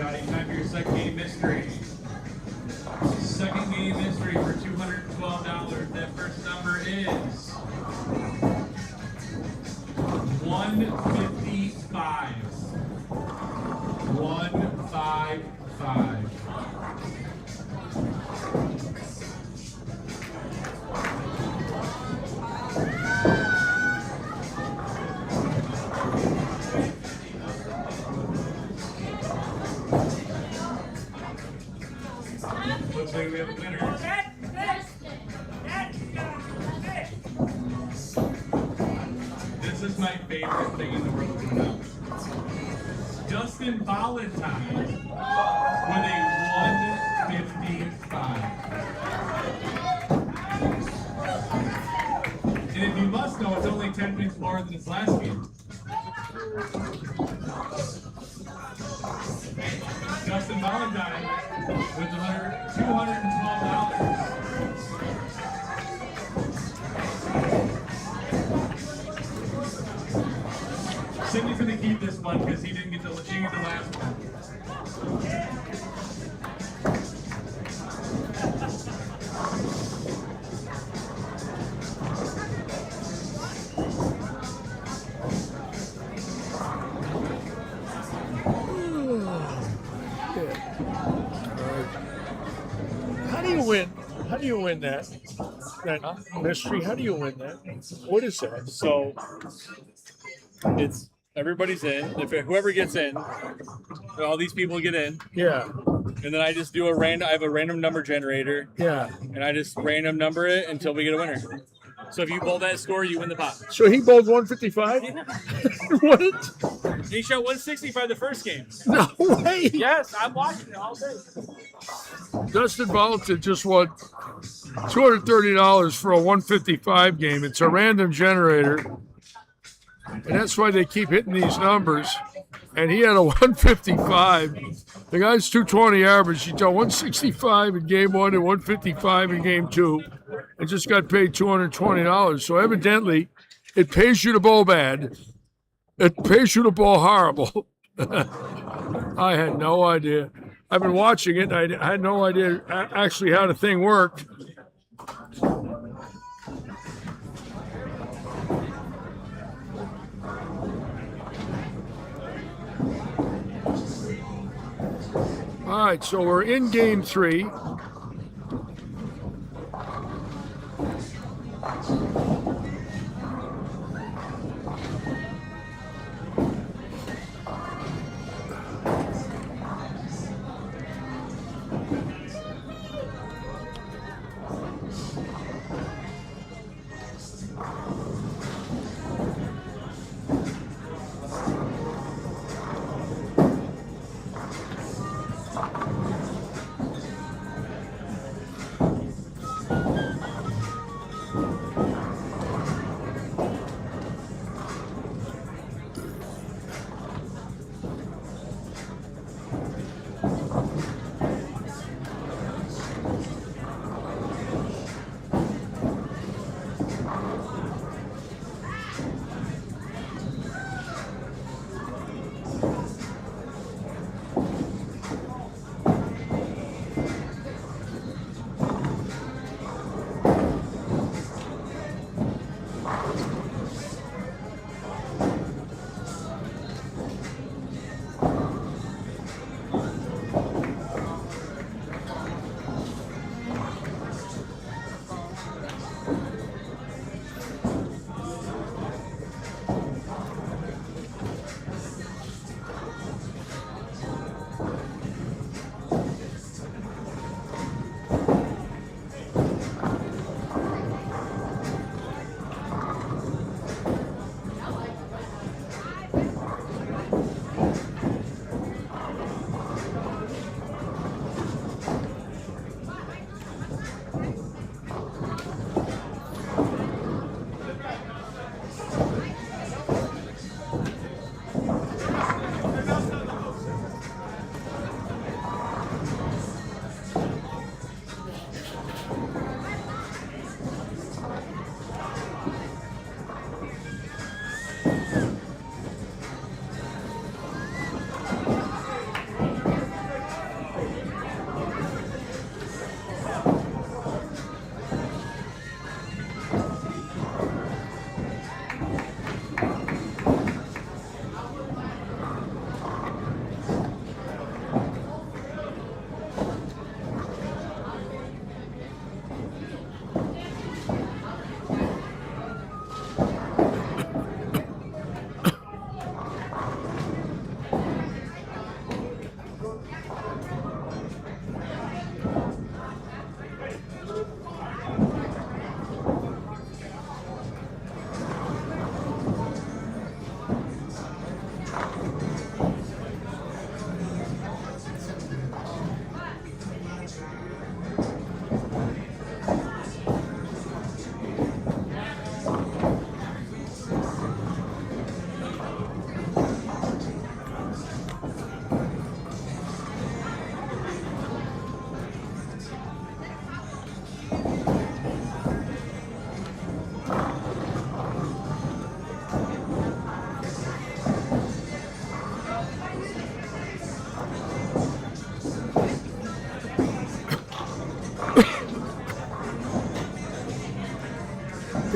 everybody. Time for your second game mystery. Second game mystery for $212. That first number is 155. 155. Looks like we have a winner. This is my favorite thing in the world to know. Justin Valentine with a 155. And if you must know, it's only 10 points lower than his last game. Justin Valentine with $212. Cindy's gonna keep this one because he didn't get the last one. How do you win? How do you win that? That mystery? How do you win that? What is that? So it's everybody's in. If whoever gets in, all these people get in, Yeah, and then I just do I have a random number generator, yeah. and I just random number it until we get a winner. So if you bowl that score, you win the pot. So he bowled 155? What? He shot 165 the first game. No way. Yes, I'm watching it all day. Dustin Valentine just won $230 for a 155 game. It's a random generator. And that's why they keep hitting these numbers. And he had a 155. The guy's 220 average. He did 165 in game one and 155 in game two. And just got paid $220. So evidently, it pays you to bowl bad. It pays you to bowl horrible. I had no idea. I've been watching it, and I had no idea actually how the thing worked. All right, so we're in game three.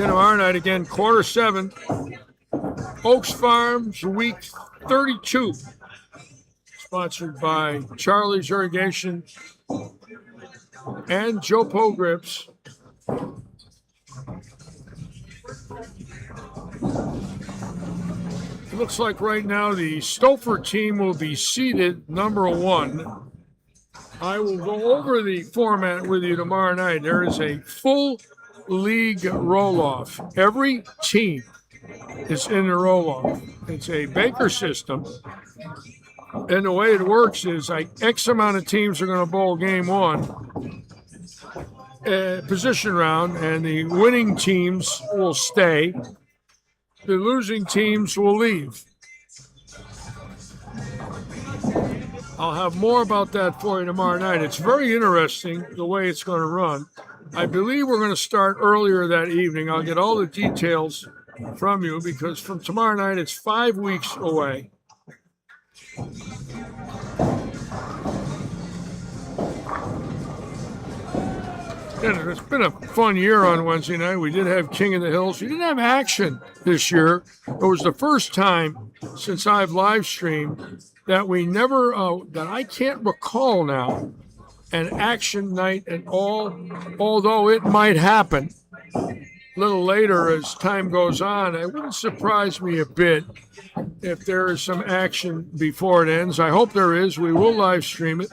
Again, tomorrow night, again, quarter 7. Oaks Farms, week 32. Sponsored by Charlie's Irrigation and Joe Poe Grips. It looks like right now the Stouffer team will be seated number 1. I will go over the format with you tomorrow night. There is a full league roll-off. Every team is in the roll-off. It's a Baker system. And the way it works is like X amount of teams are going to bowl game 1, position round, and the winning teams will stay. The losing teams will leave. I'll have more about that for you tomorrow night. It's very interesting the way it's going to run. I believe we're going to start earlier that evening. I'll get all the details from you because from tomorrow night it's 5 weeks away. And it's been a fun year on Wednesday night. We did have King of the Hills. We didn't have action this year. It was the first time since I've live streamed that we never, that I can't recall now, an action night at all, although it might happen a little later as time goes on. It wouldn't surprise me a bit if there is some action before it ends. I hope there is. We will live stream it.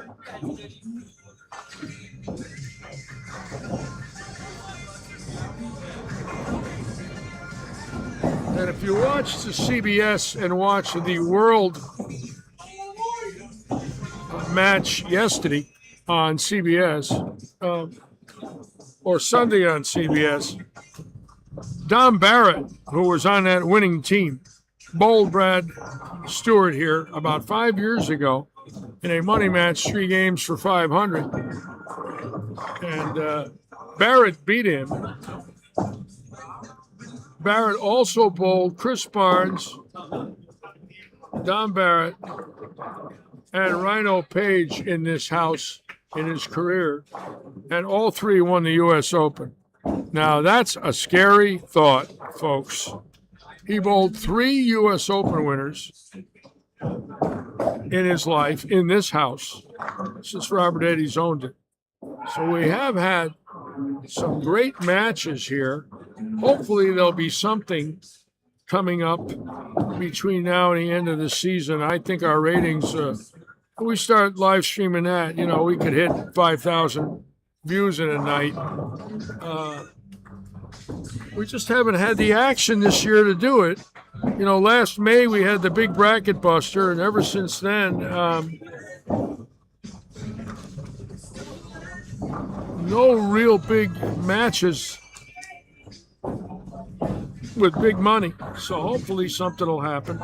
And if you watch the CBS and watch the World match yesterday on CBS, or Sunday on CBS, Don Barrett, who was on that winning team, bowled Brad Stewart here about 5 years ago in a money match, 3 games for 500. And Barrett beat him. Barrett also bowled Chris Barnes, Don Barrett, and Rhino Page in this house in his career, and all 3 won the U.S. Open. Now, that's a scary thought, folks. He bowled 3 U.S. Open winners in his life in this house since Robert Eddie's owned it. So we have had some great matches here. Hopefully there'll be something coming up between now and the end of the season. I think our ratings, if we start live streaming that, we could hit 5,000 views in a night. We just haven't had the action this year to do it. Last May we had the big bracket buster, and ever since then, no real big matches with big money. So hopefully something will happen.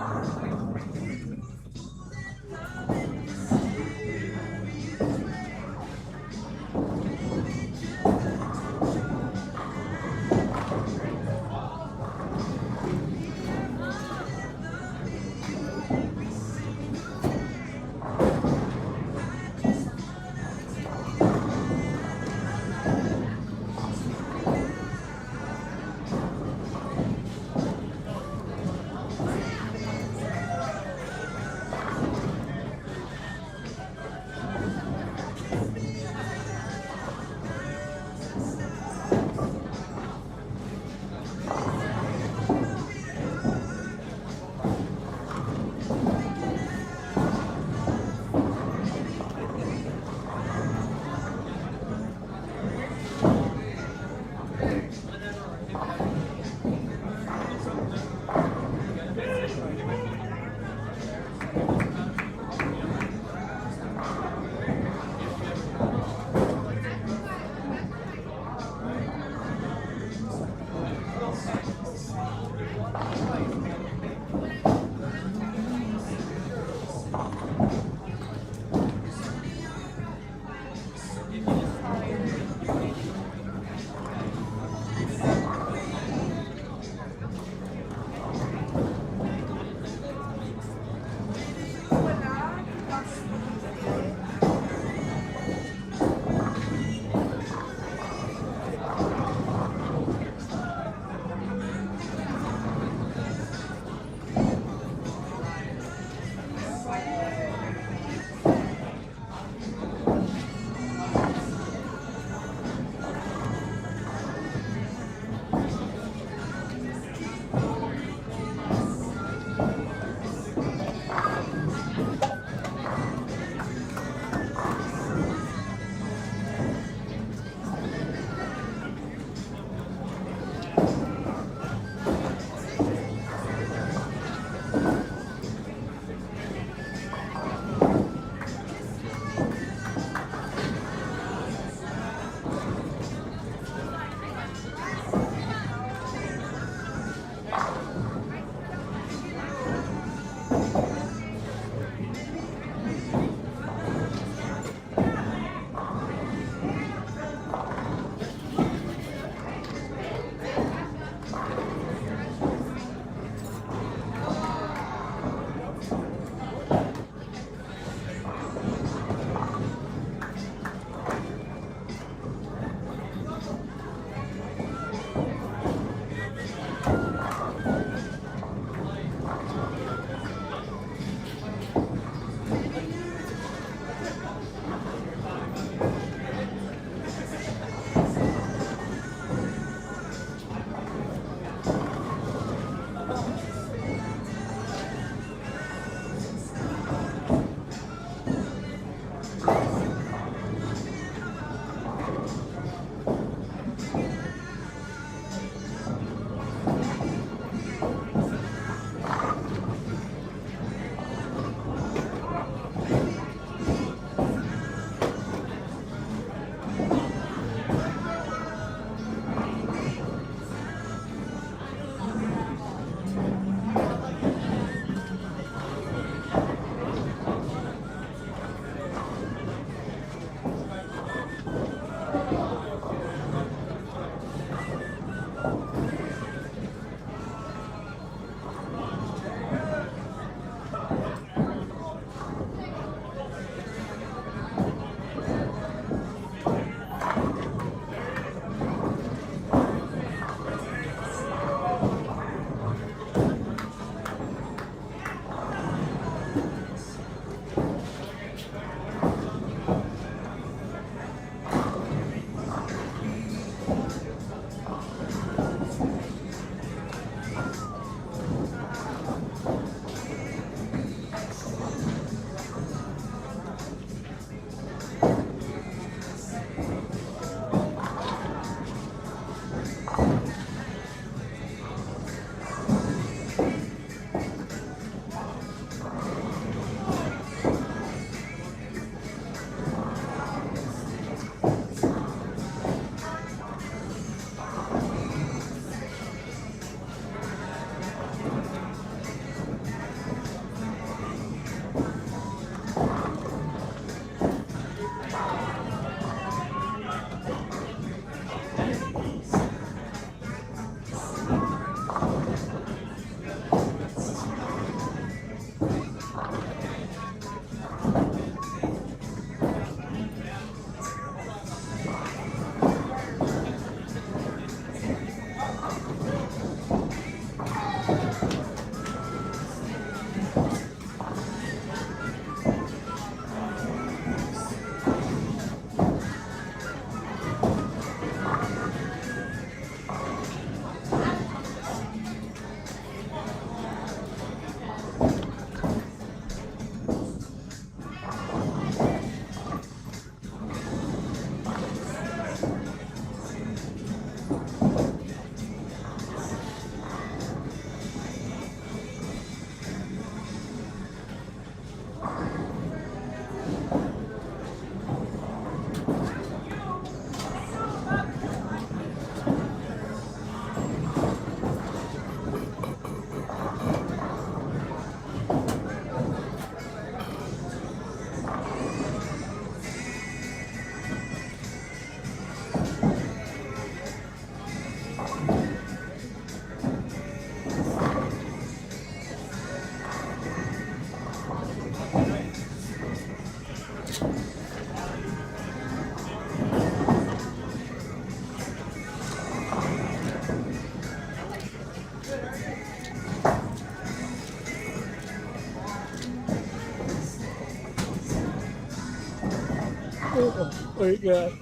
Oh my God.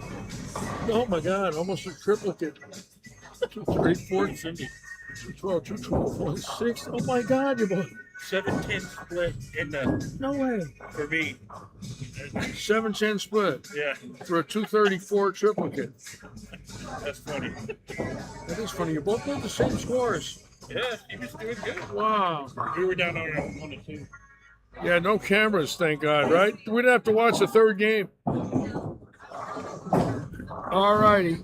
Oh my God, almost a triplicate. 2, 3, 4, 12, 2, 12, 1, 6. Oh my God, you both. 7-10 split in the No way. for me. 7-10 split Yeah, for a 234 triplicate. that's funny. That is funny. You both got the same scores. Yeah, he was doing good. Wow. We were down on the 2. Yeah, no cameras, thank God, right? We didn't have to watch the third game. All righty.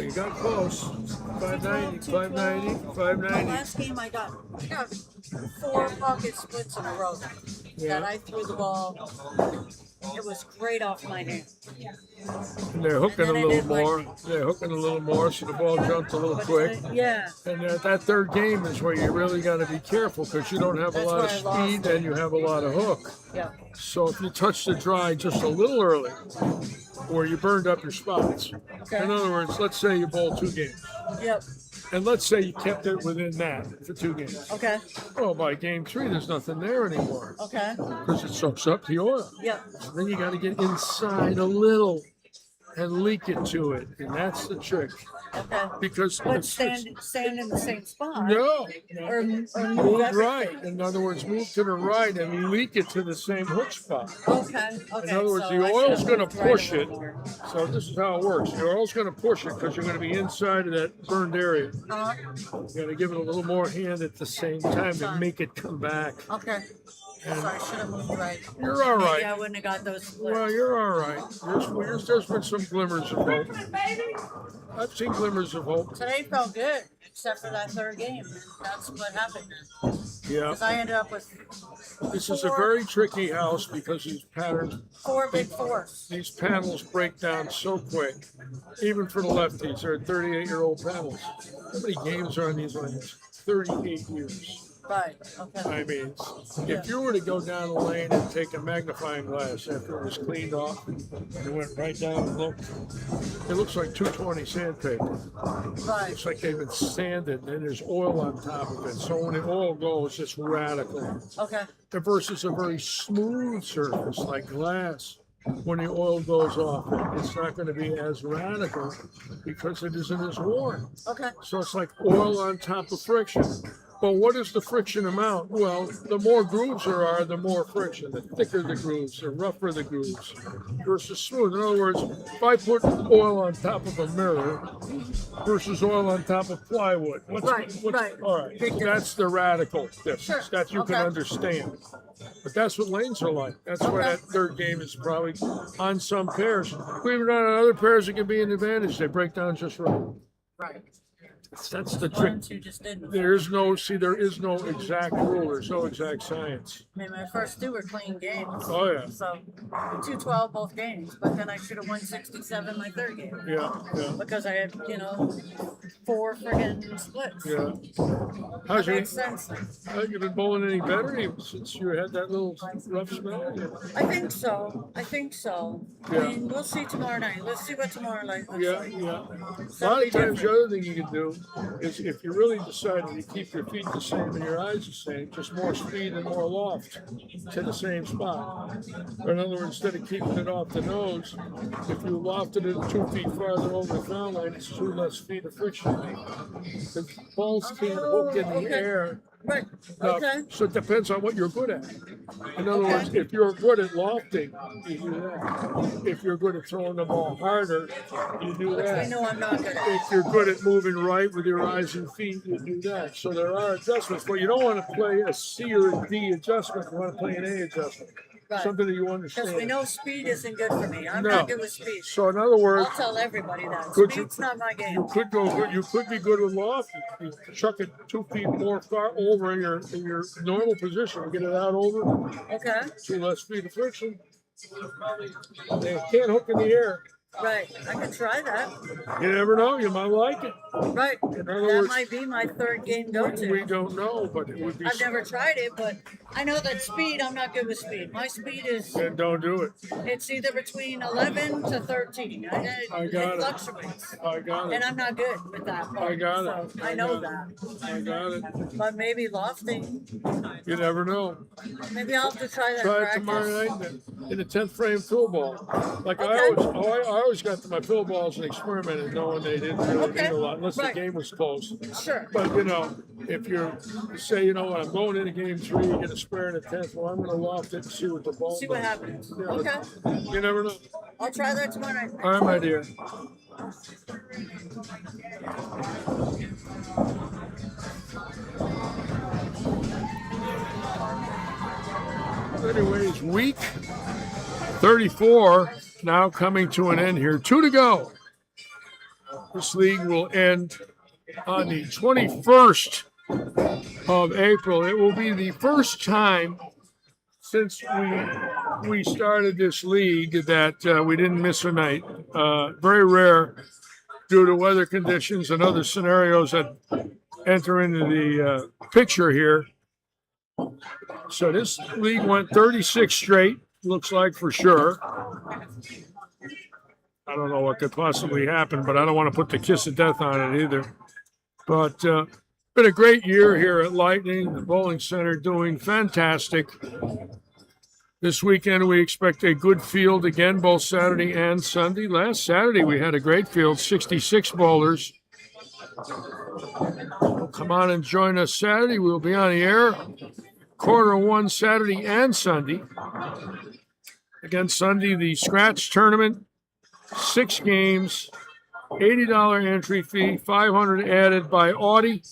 you got close. 590, 590, The 590. last game I got 4 pocket splits in a row Yeah. that I threw the ball. It was great off my hand. And they're hooking a And then I little did like- more. They're hooking a little more, so the ball jumped a little But quick. yeah, And that third game is where you really got to be careful because you don't have a That's lot of where I speed lost. and you have a lot of hook. yeah. So if you touch the dry just a little early, or you burned up your spots. Okay. In other words, let's say you bowled 2 games, Yep. and let's say you kept it within that for 2 games. Okay. Well, by game 3, there's nothing there anymore Okay. because it soaks up the oil. Yep. So then you got to get inside a little and leak it to it, and that's the trick. Okay. Because But it's stand in the same spot. no. Or Move move everything. right. In other words, move to the right and leak it to the same hook spot. Okay. Okay. In other words, so the I oil's should've going to moved right push a it. little more. So this is how it works. The oil's going to push it because you're going to be inside of that burned area. Uh, You got to give it a little more hand at the same time to make it come back. okay. So I should have moved right. You're all Maybe right. I wouldn't have got those splits. Well, you're all right. There's been some glimmers of hope. I've seen glimmers of hope. Today felt good, except for that 3rd game. And that's what happened. Yeah. Because I ended up with This is a very tricky house because these patterns, 4 big 4s. these panels break down so quick. Even for the lefties, they're 38-year-old panels. How many games are on these lanes? 38 years. Right. Okay. I mean, if you were to go down the lane and take a magnifying glass after it was cleaned off and went right down and look, it looks like 220 sandpaper. Right. Looks like they've been sanded and there's oil on top of it. So when the oil goes, it's radical. Okay. Versus a very smooth surface like glass. When the oil goes off, it's not going to be as radical because it isn't as worn. Okay. So it's like oil on top of friction. But what is the friction amount? Well, the more grooves there are, the more friction. The thicker the grooves, the rougher the grooves versus smooth. In other words, if I put oil on top of a mirror versus oil on top of plywood, Right. all right, Big so difference. that's the radical difference Sure. that you can Okay. understand. But that's what lanes are like. That's why that third game is probably on some pairs. Believe it or not, on other pairs it can be an advantage. They break down just right. Right. That's the trick. Ones you just didn't. There is no exact rule. There's no exact science. I mean, my first 2 were clean games. Oh yeah, So 212 both games, but then I should have won 67 my 3rd game yeah. because I had 4 friggin' splits. Yeah. That How's your, makes sense. have you been bowling any better since you had that little rough spell? I think so. I think so. Yeah. I mean, we'll see tomorrow night. Let's see what tomorrow night looks Yeah, like. yeah. A lot That'll be of times, the different. other thing you can do is if you really decide to keep your feet the same and your eyes the same, just more speed and more loft to the same spot. Or in other words, instead of keeping it off the nose, if you lofted it 2 feet farther over the ground line, it's 2 less feet of friction. The balls can't hook in the Okay. air. Right. Now, Okay. so it depends on what you're good at. In other Okay. words, if you're good at lofting, you do that. If you're good at throwing the ball harder, you do I that. know I'm not good at it. If you're good at moving right with your eyes and feet, you do that. So there are adjustments, but you don't want to play a C or a D adjustment. You want to play an A adjustment. Right. Something that you Because understand. we know speed isn't good for me. I'm No. not good with speed. So in other words, I'll tell everybody that. Could Speed's you- not my game. you could go good. You could be good with loft. You chuck it 2 feet more far over in your normal position. Get it out over. Okay. 2 less feet of friction. They can't hook in the air. Right. I can try that. You never know. You might like it. Right. In other That words, might be my 3rd game we go-to. don't know, but it would be. I've never tried it, but I know that speed, I'm not good with speed. My speed is, Then don't do it. it's either between 11 to 13. I got it it. fluctuates. I got And it. I'm not good with that. I got it. So I know that. I got it. But maybe lofting, You never know. maybe I'll have to try that in Try it practice. tomorrow night then, in the 10th frame fill ball. Like Okay. I always got to my fill balls and experimented knowing they didn't really Okay. mean a lot unless Right. the game was close. Sure. But if you say, I'm going into game 3, you get a spare in the 10th, well, I'm going to loft it and see what the ball See what does. happens. Yeah, Okay. You never know. I'll try that tomorrow night. All right, my dear. Anyways, week 34 now coming to an end here. 2 to go. This league will end on the 21st of April. It will be the first time since we started this league that we didn't miss a night. Very rare due to weather conditions and other scenarios that enter into the picture here. So this league went 36 straight, looks like for sure. I don't know what could possibly happen, but I don't want to put the kiss of death on it either. But been a great year here at Lightning, the bowling center doing fantastic. This weekend we expect a good field again, both Saturday and Sunday. Last Saturday we had a great field, 66 bowlers. Come on and join us Saturday. We'll be on the air. 1:15 Saturday and Sunday. Again, Sunday, the scratch tournament, 6 games, $80 entry fee, $500 added by Audi.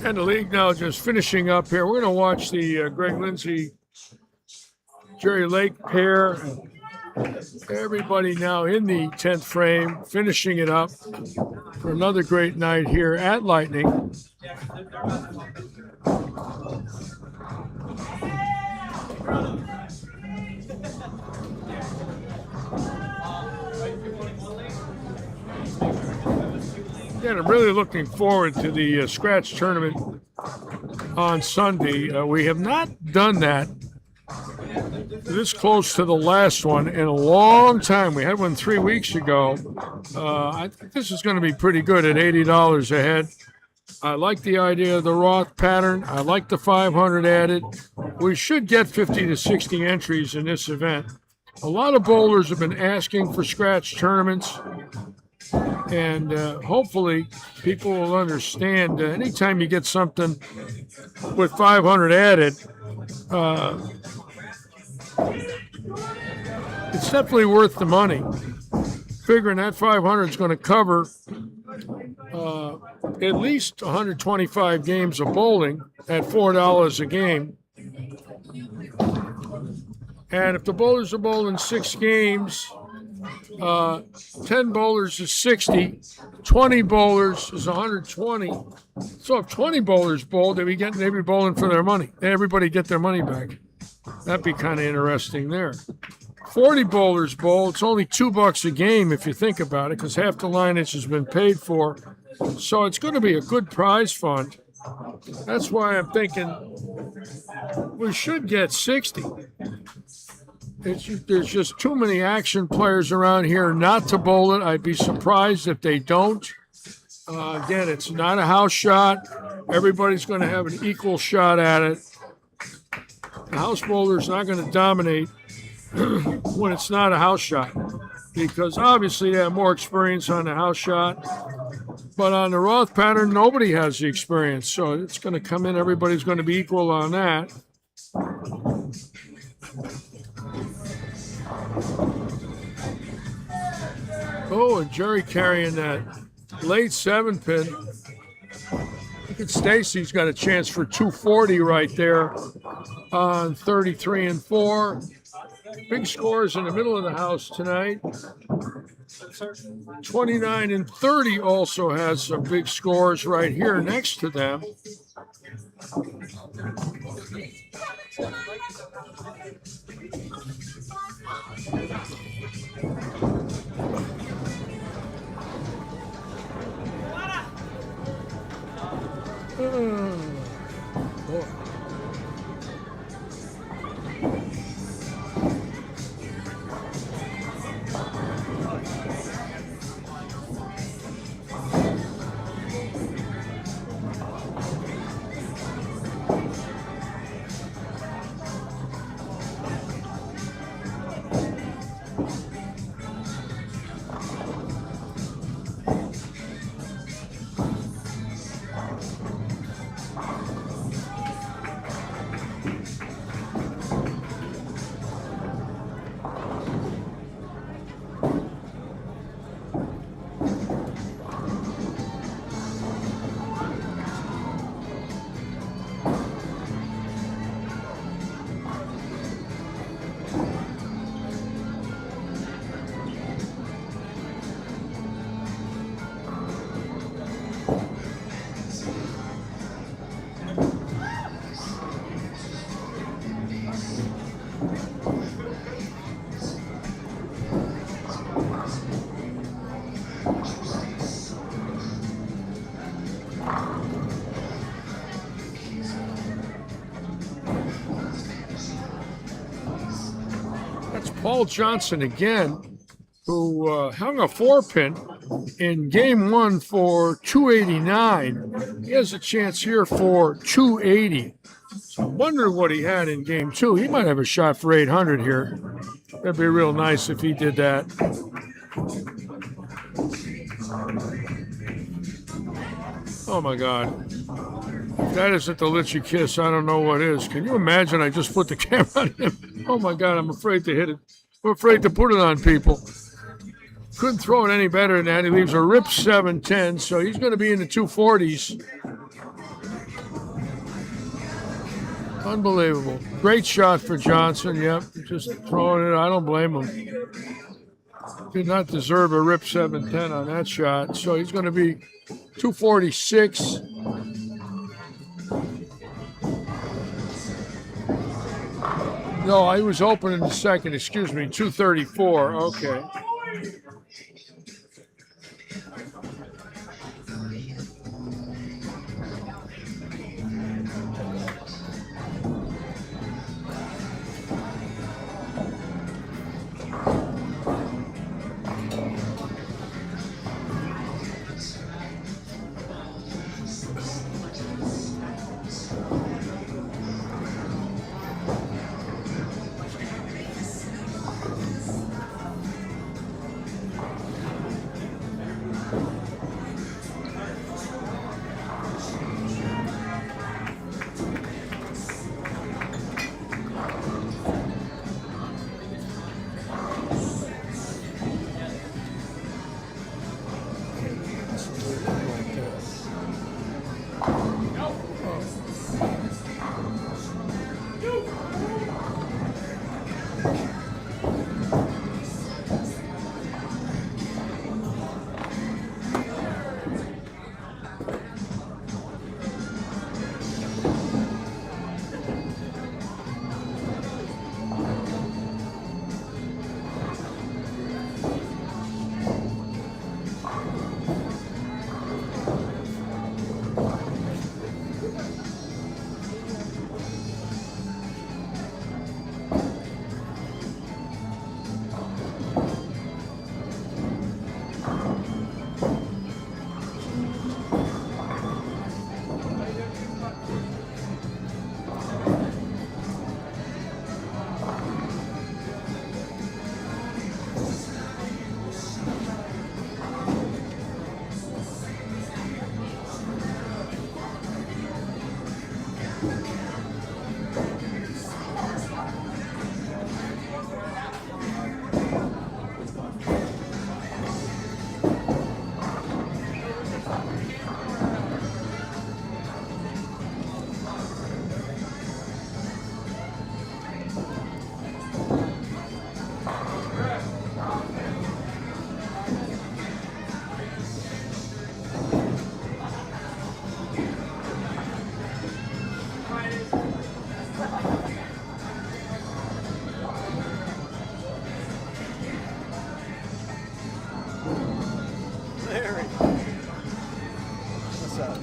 And the league now just finishing up here. We're going to watch the Greg Lindsay, Jerry Lake pair. Everybody now in the 10th frame, finishing it up for another great night here at Lightning. And I'm really looking forward to the scratch tournament on Sunday. We have not done that this close to the last one in a long time. We had one 3 weeks ago. I think this is going to be pretty good at $80 a head. I like the idea of the Roth pattern. I like the 500 added. We should get 50 to 60 entries in this event. A lot of bowlers have been asking for scratch tournaments. And hopefully people will understand anytime you get something with 500 added, it's definitely worth the money. Figuring that 500 is going to cover at least 125 games of bowling at $4 a game. And if the bowlers are bowling 6 games, 10 bowlers is 60, 20 bowlers is 120. So if 20 bowlers bowl, they'd be bowling for their money. Everybody get their money back. That'd be kind of interesting there. 40 bowlers bowl, it's only $2 a game if you think about it, because half the lineage has been paid for. So it's going to be a good prize fund. That's why I'm thinking we should get 60. There's just too many action players around here not to bowl it. I'd be surprised if they don't. Again, it's not a house shot. Everybody's going to have an equal shot at it. The house bowler's not going to dominate when it's not a house shot, because obviously they have more experience on the house shot. But on the Roth pattern, nobody has the experience. So it's going to come in. Everybody's going to be equal on that. Oh, and Jerry carrying that late 7-pin. Look at Stacy's got a chance for 240 right there on 33 and 4. Big scores in the middle of the house tonight. 29 and 30 also has some big scores right here next to them. Boy. Paul Johnson again, who hung a 4-pin in game 1 for 289. He has a chance here for 280. So I wonder what he had in game 2. He might have a shot for 800 here. That'd be real nice if he did that. Oh my God. If that isn't the Litchi Kiss, I don't know what is. Can you imagine? I just put the camera on him. Oh my God, I'm afraid to hit it. I'm afraid to put it on people. Couldn't throw it any better than that. He leaves a rip 710, so he's going to be in the 240s. Unbelievable. Great shot for Johnson. Yep, just throwing it. I don't blame him. Did not deserve a rip 710 on that shot. So he's going to be 246. No, I was open in the second. Excuse me, 234. Okay.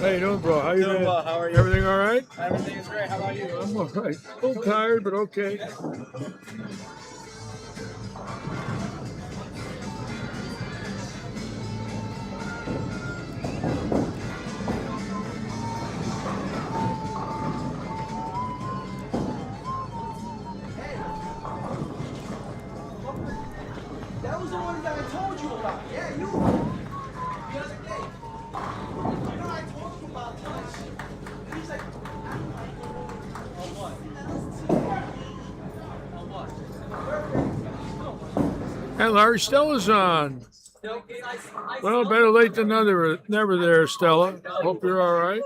How you doing, bro? How you Doing been? well. How are you? Everything all right? Everything is great. How about you? I'm all right. A little tired, but okay. That was the one that I told you about. Yeah, you. The other day. You know I told you about lunch. He's like, on what? On what? And Larry Stella's on. Well, better late than never there, Stella. Hope you're all right.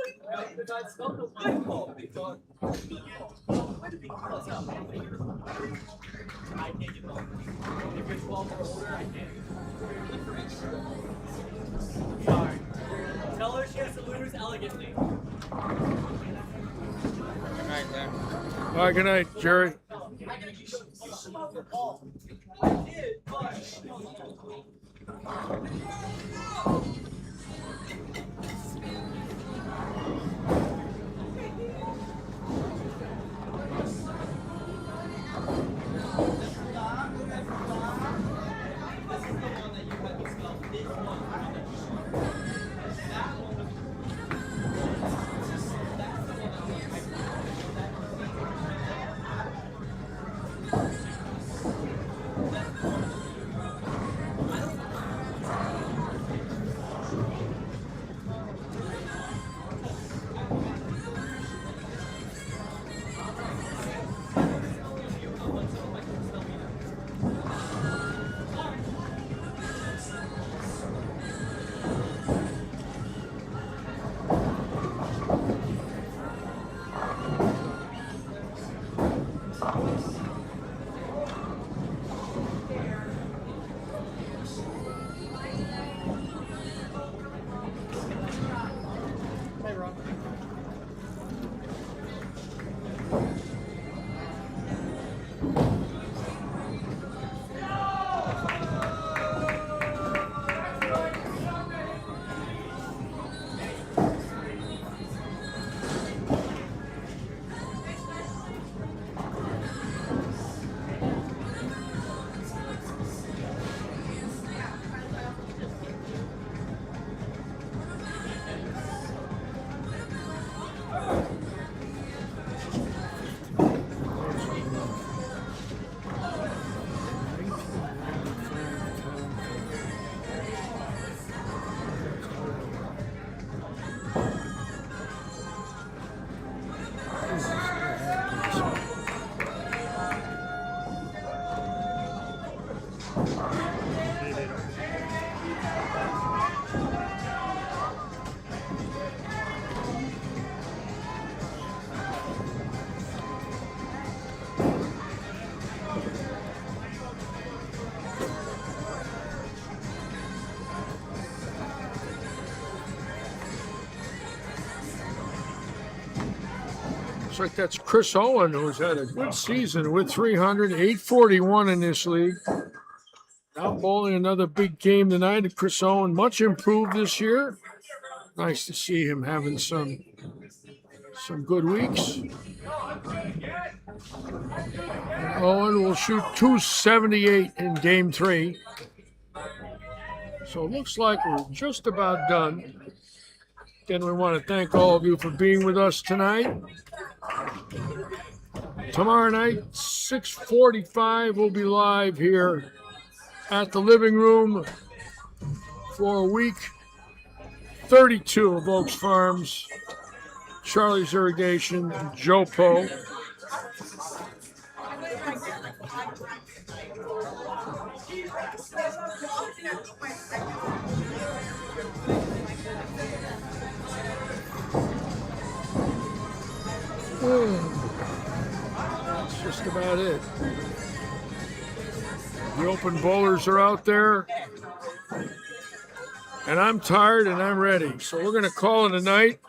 Tell her she has to lose elegantly. Right there. All right, good night, Jerry. Looks like that's Chris Owen, who's had a good season with 300, 841 in this league. Now bowling another big game tonight. Chris Owen, much improved this year. Nice to see him having some good weeks. Owen will shoot 278 in game 3. So it looks like we're just about done. Again, we want to thank all of you for being with us tonight. Tomorrow night, 6:45, we'll be live here at the living room for week 32 of Oaks Farms. Charlie's Irrigation, Joe Poe. That's just about it. The open bowlers are out there. And I'm tired and I'm ready. So we're going to call it a night.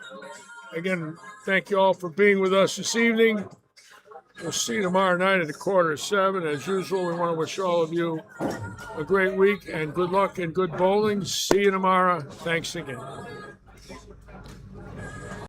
Again, thank you all for being with us this evening. We'll see you tomorrow night at 7:15. As usual, we want to wish all of you a great week and good luck and good bowling. See you tomorrow. Thanks again.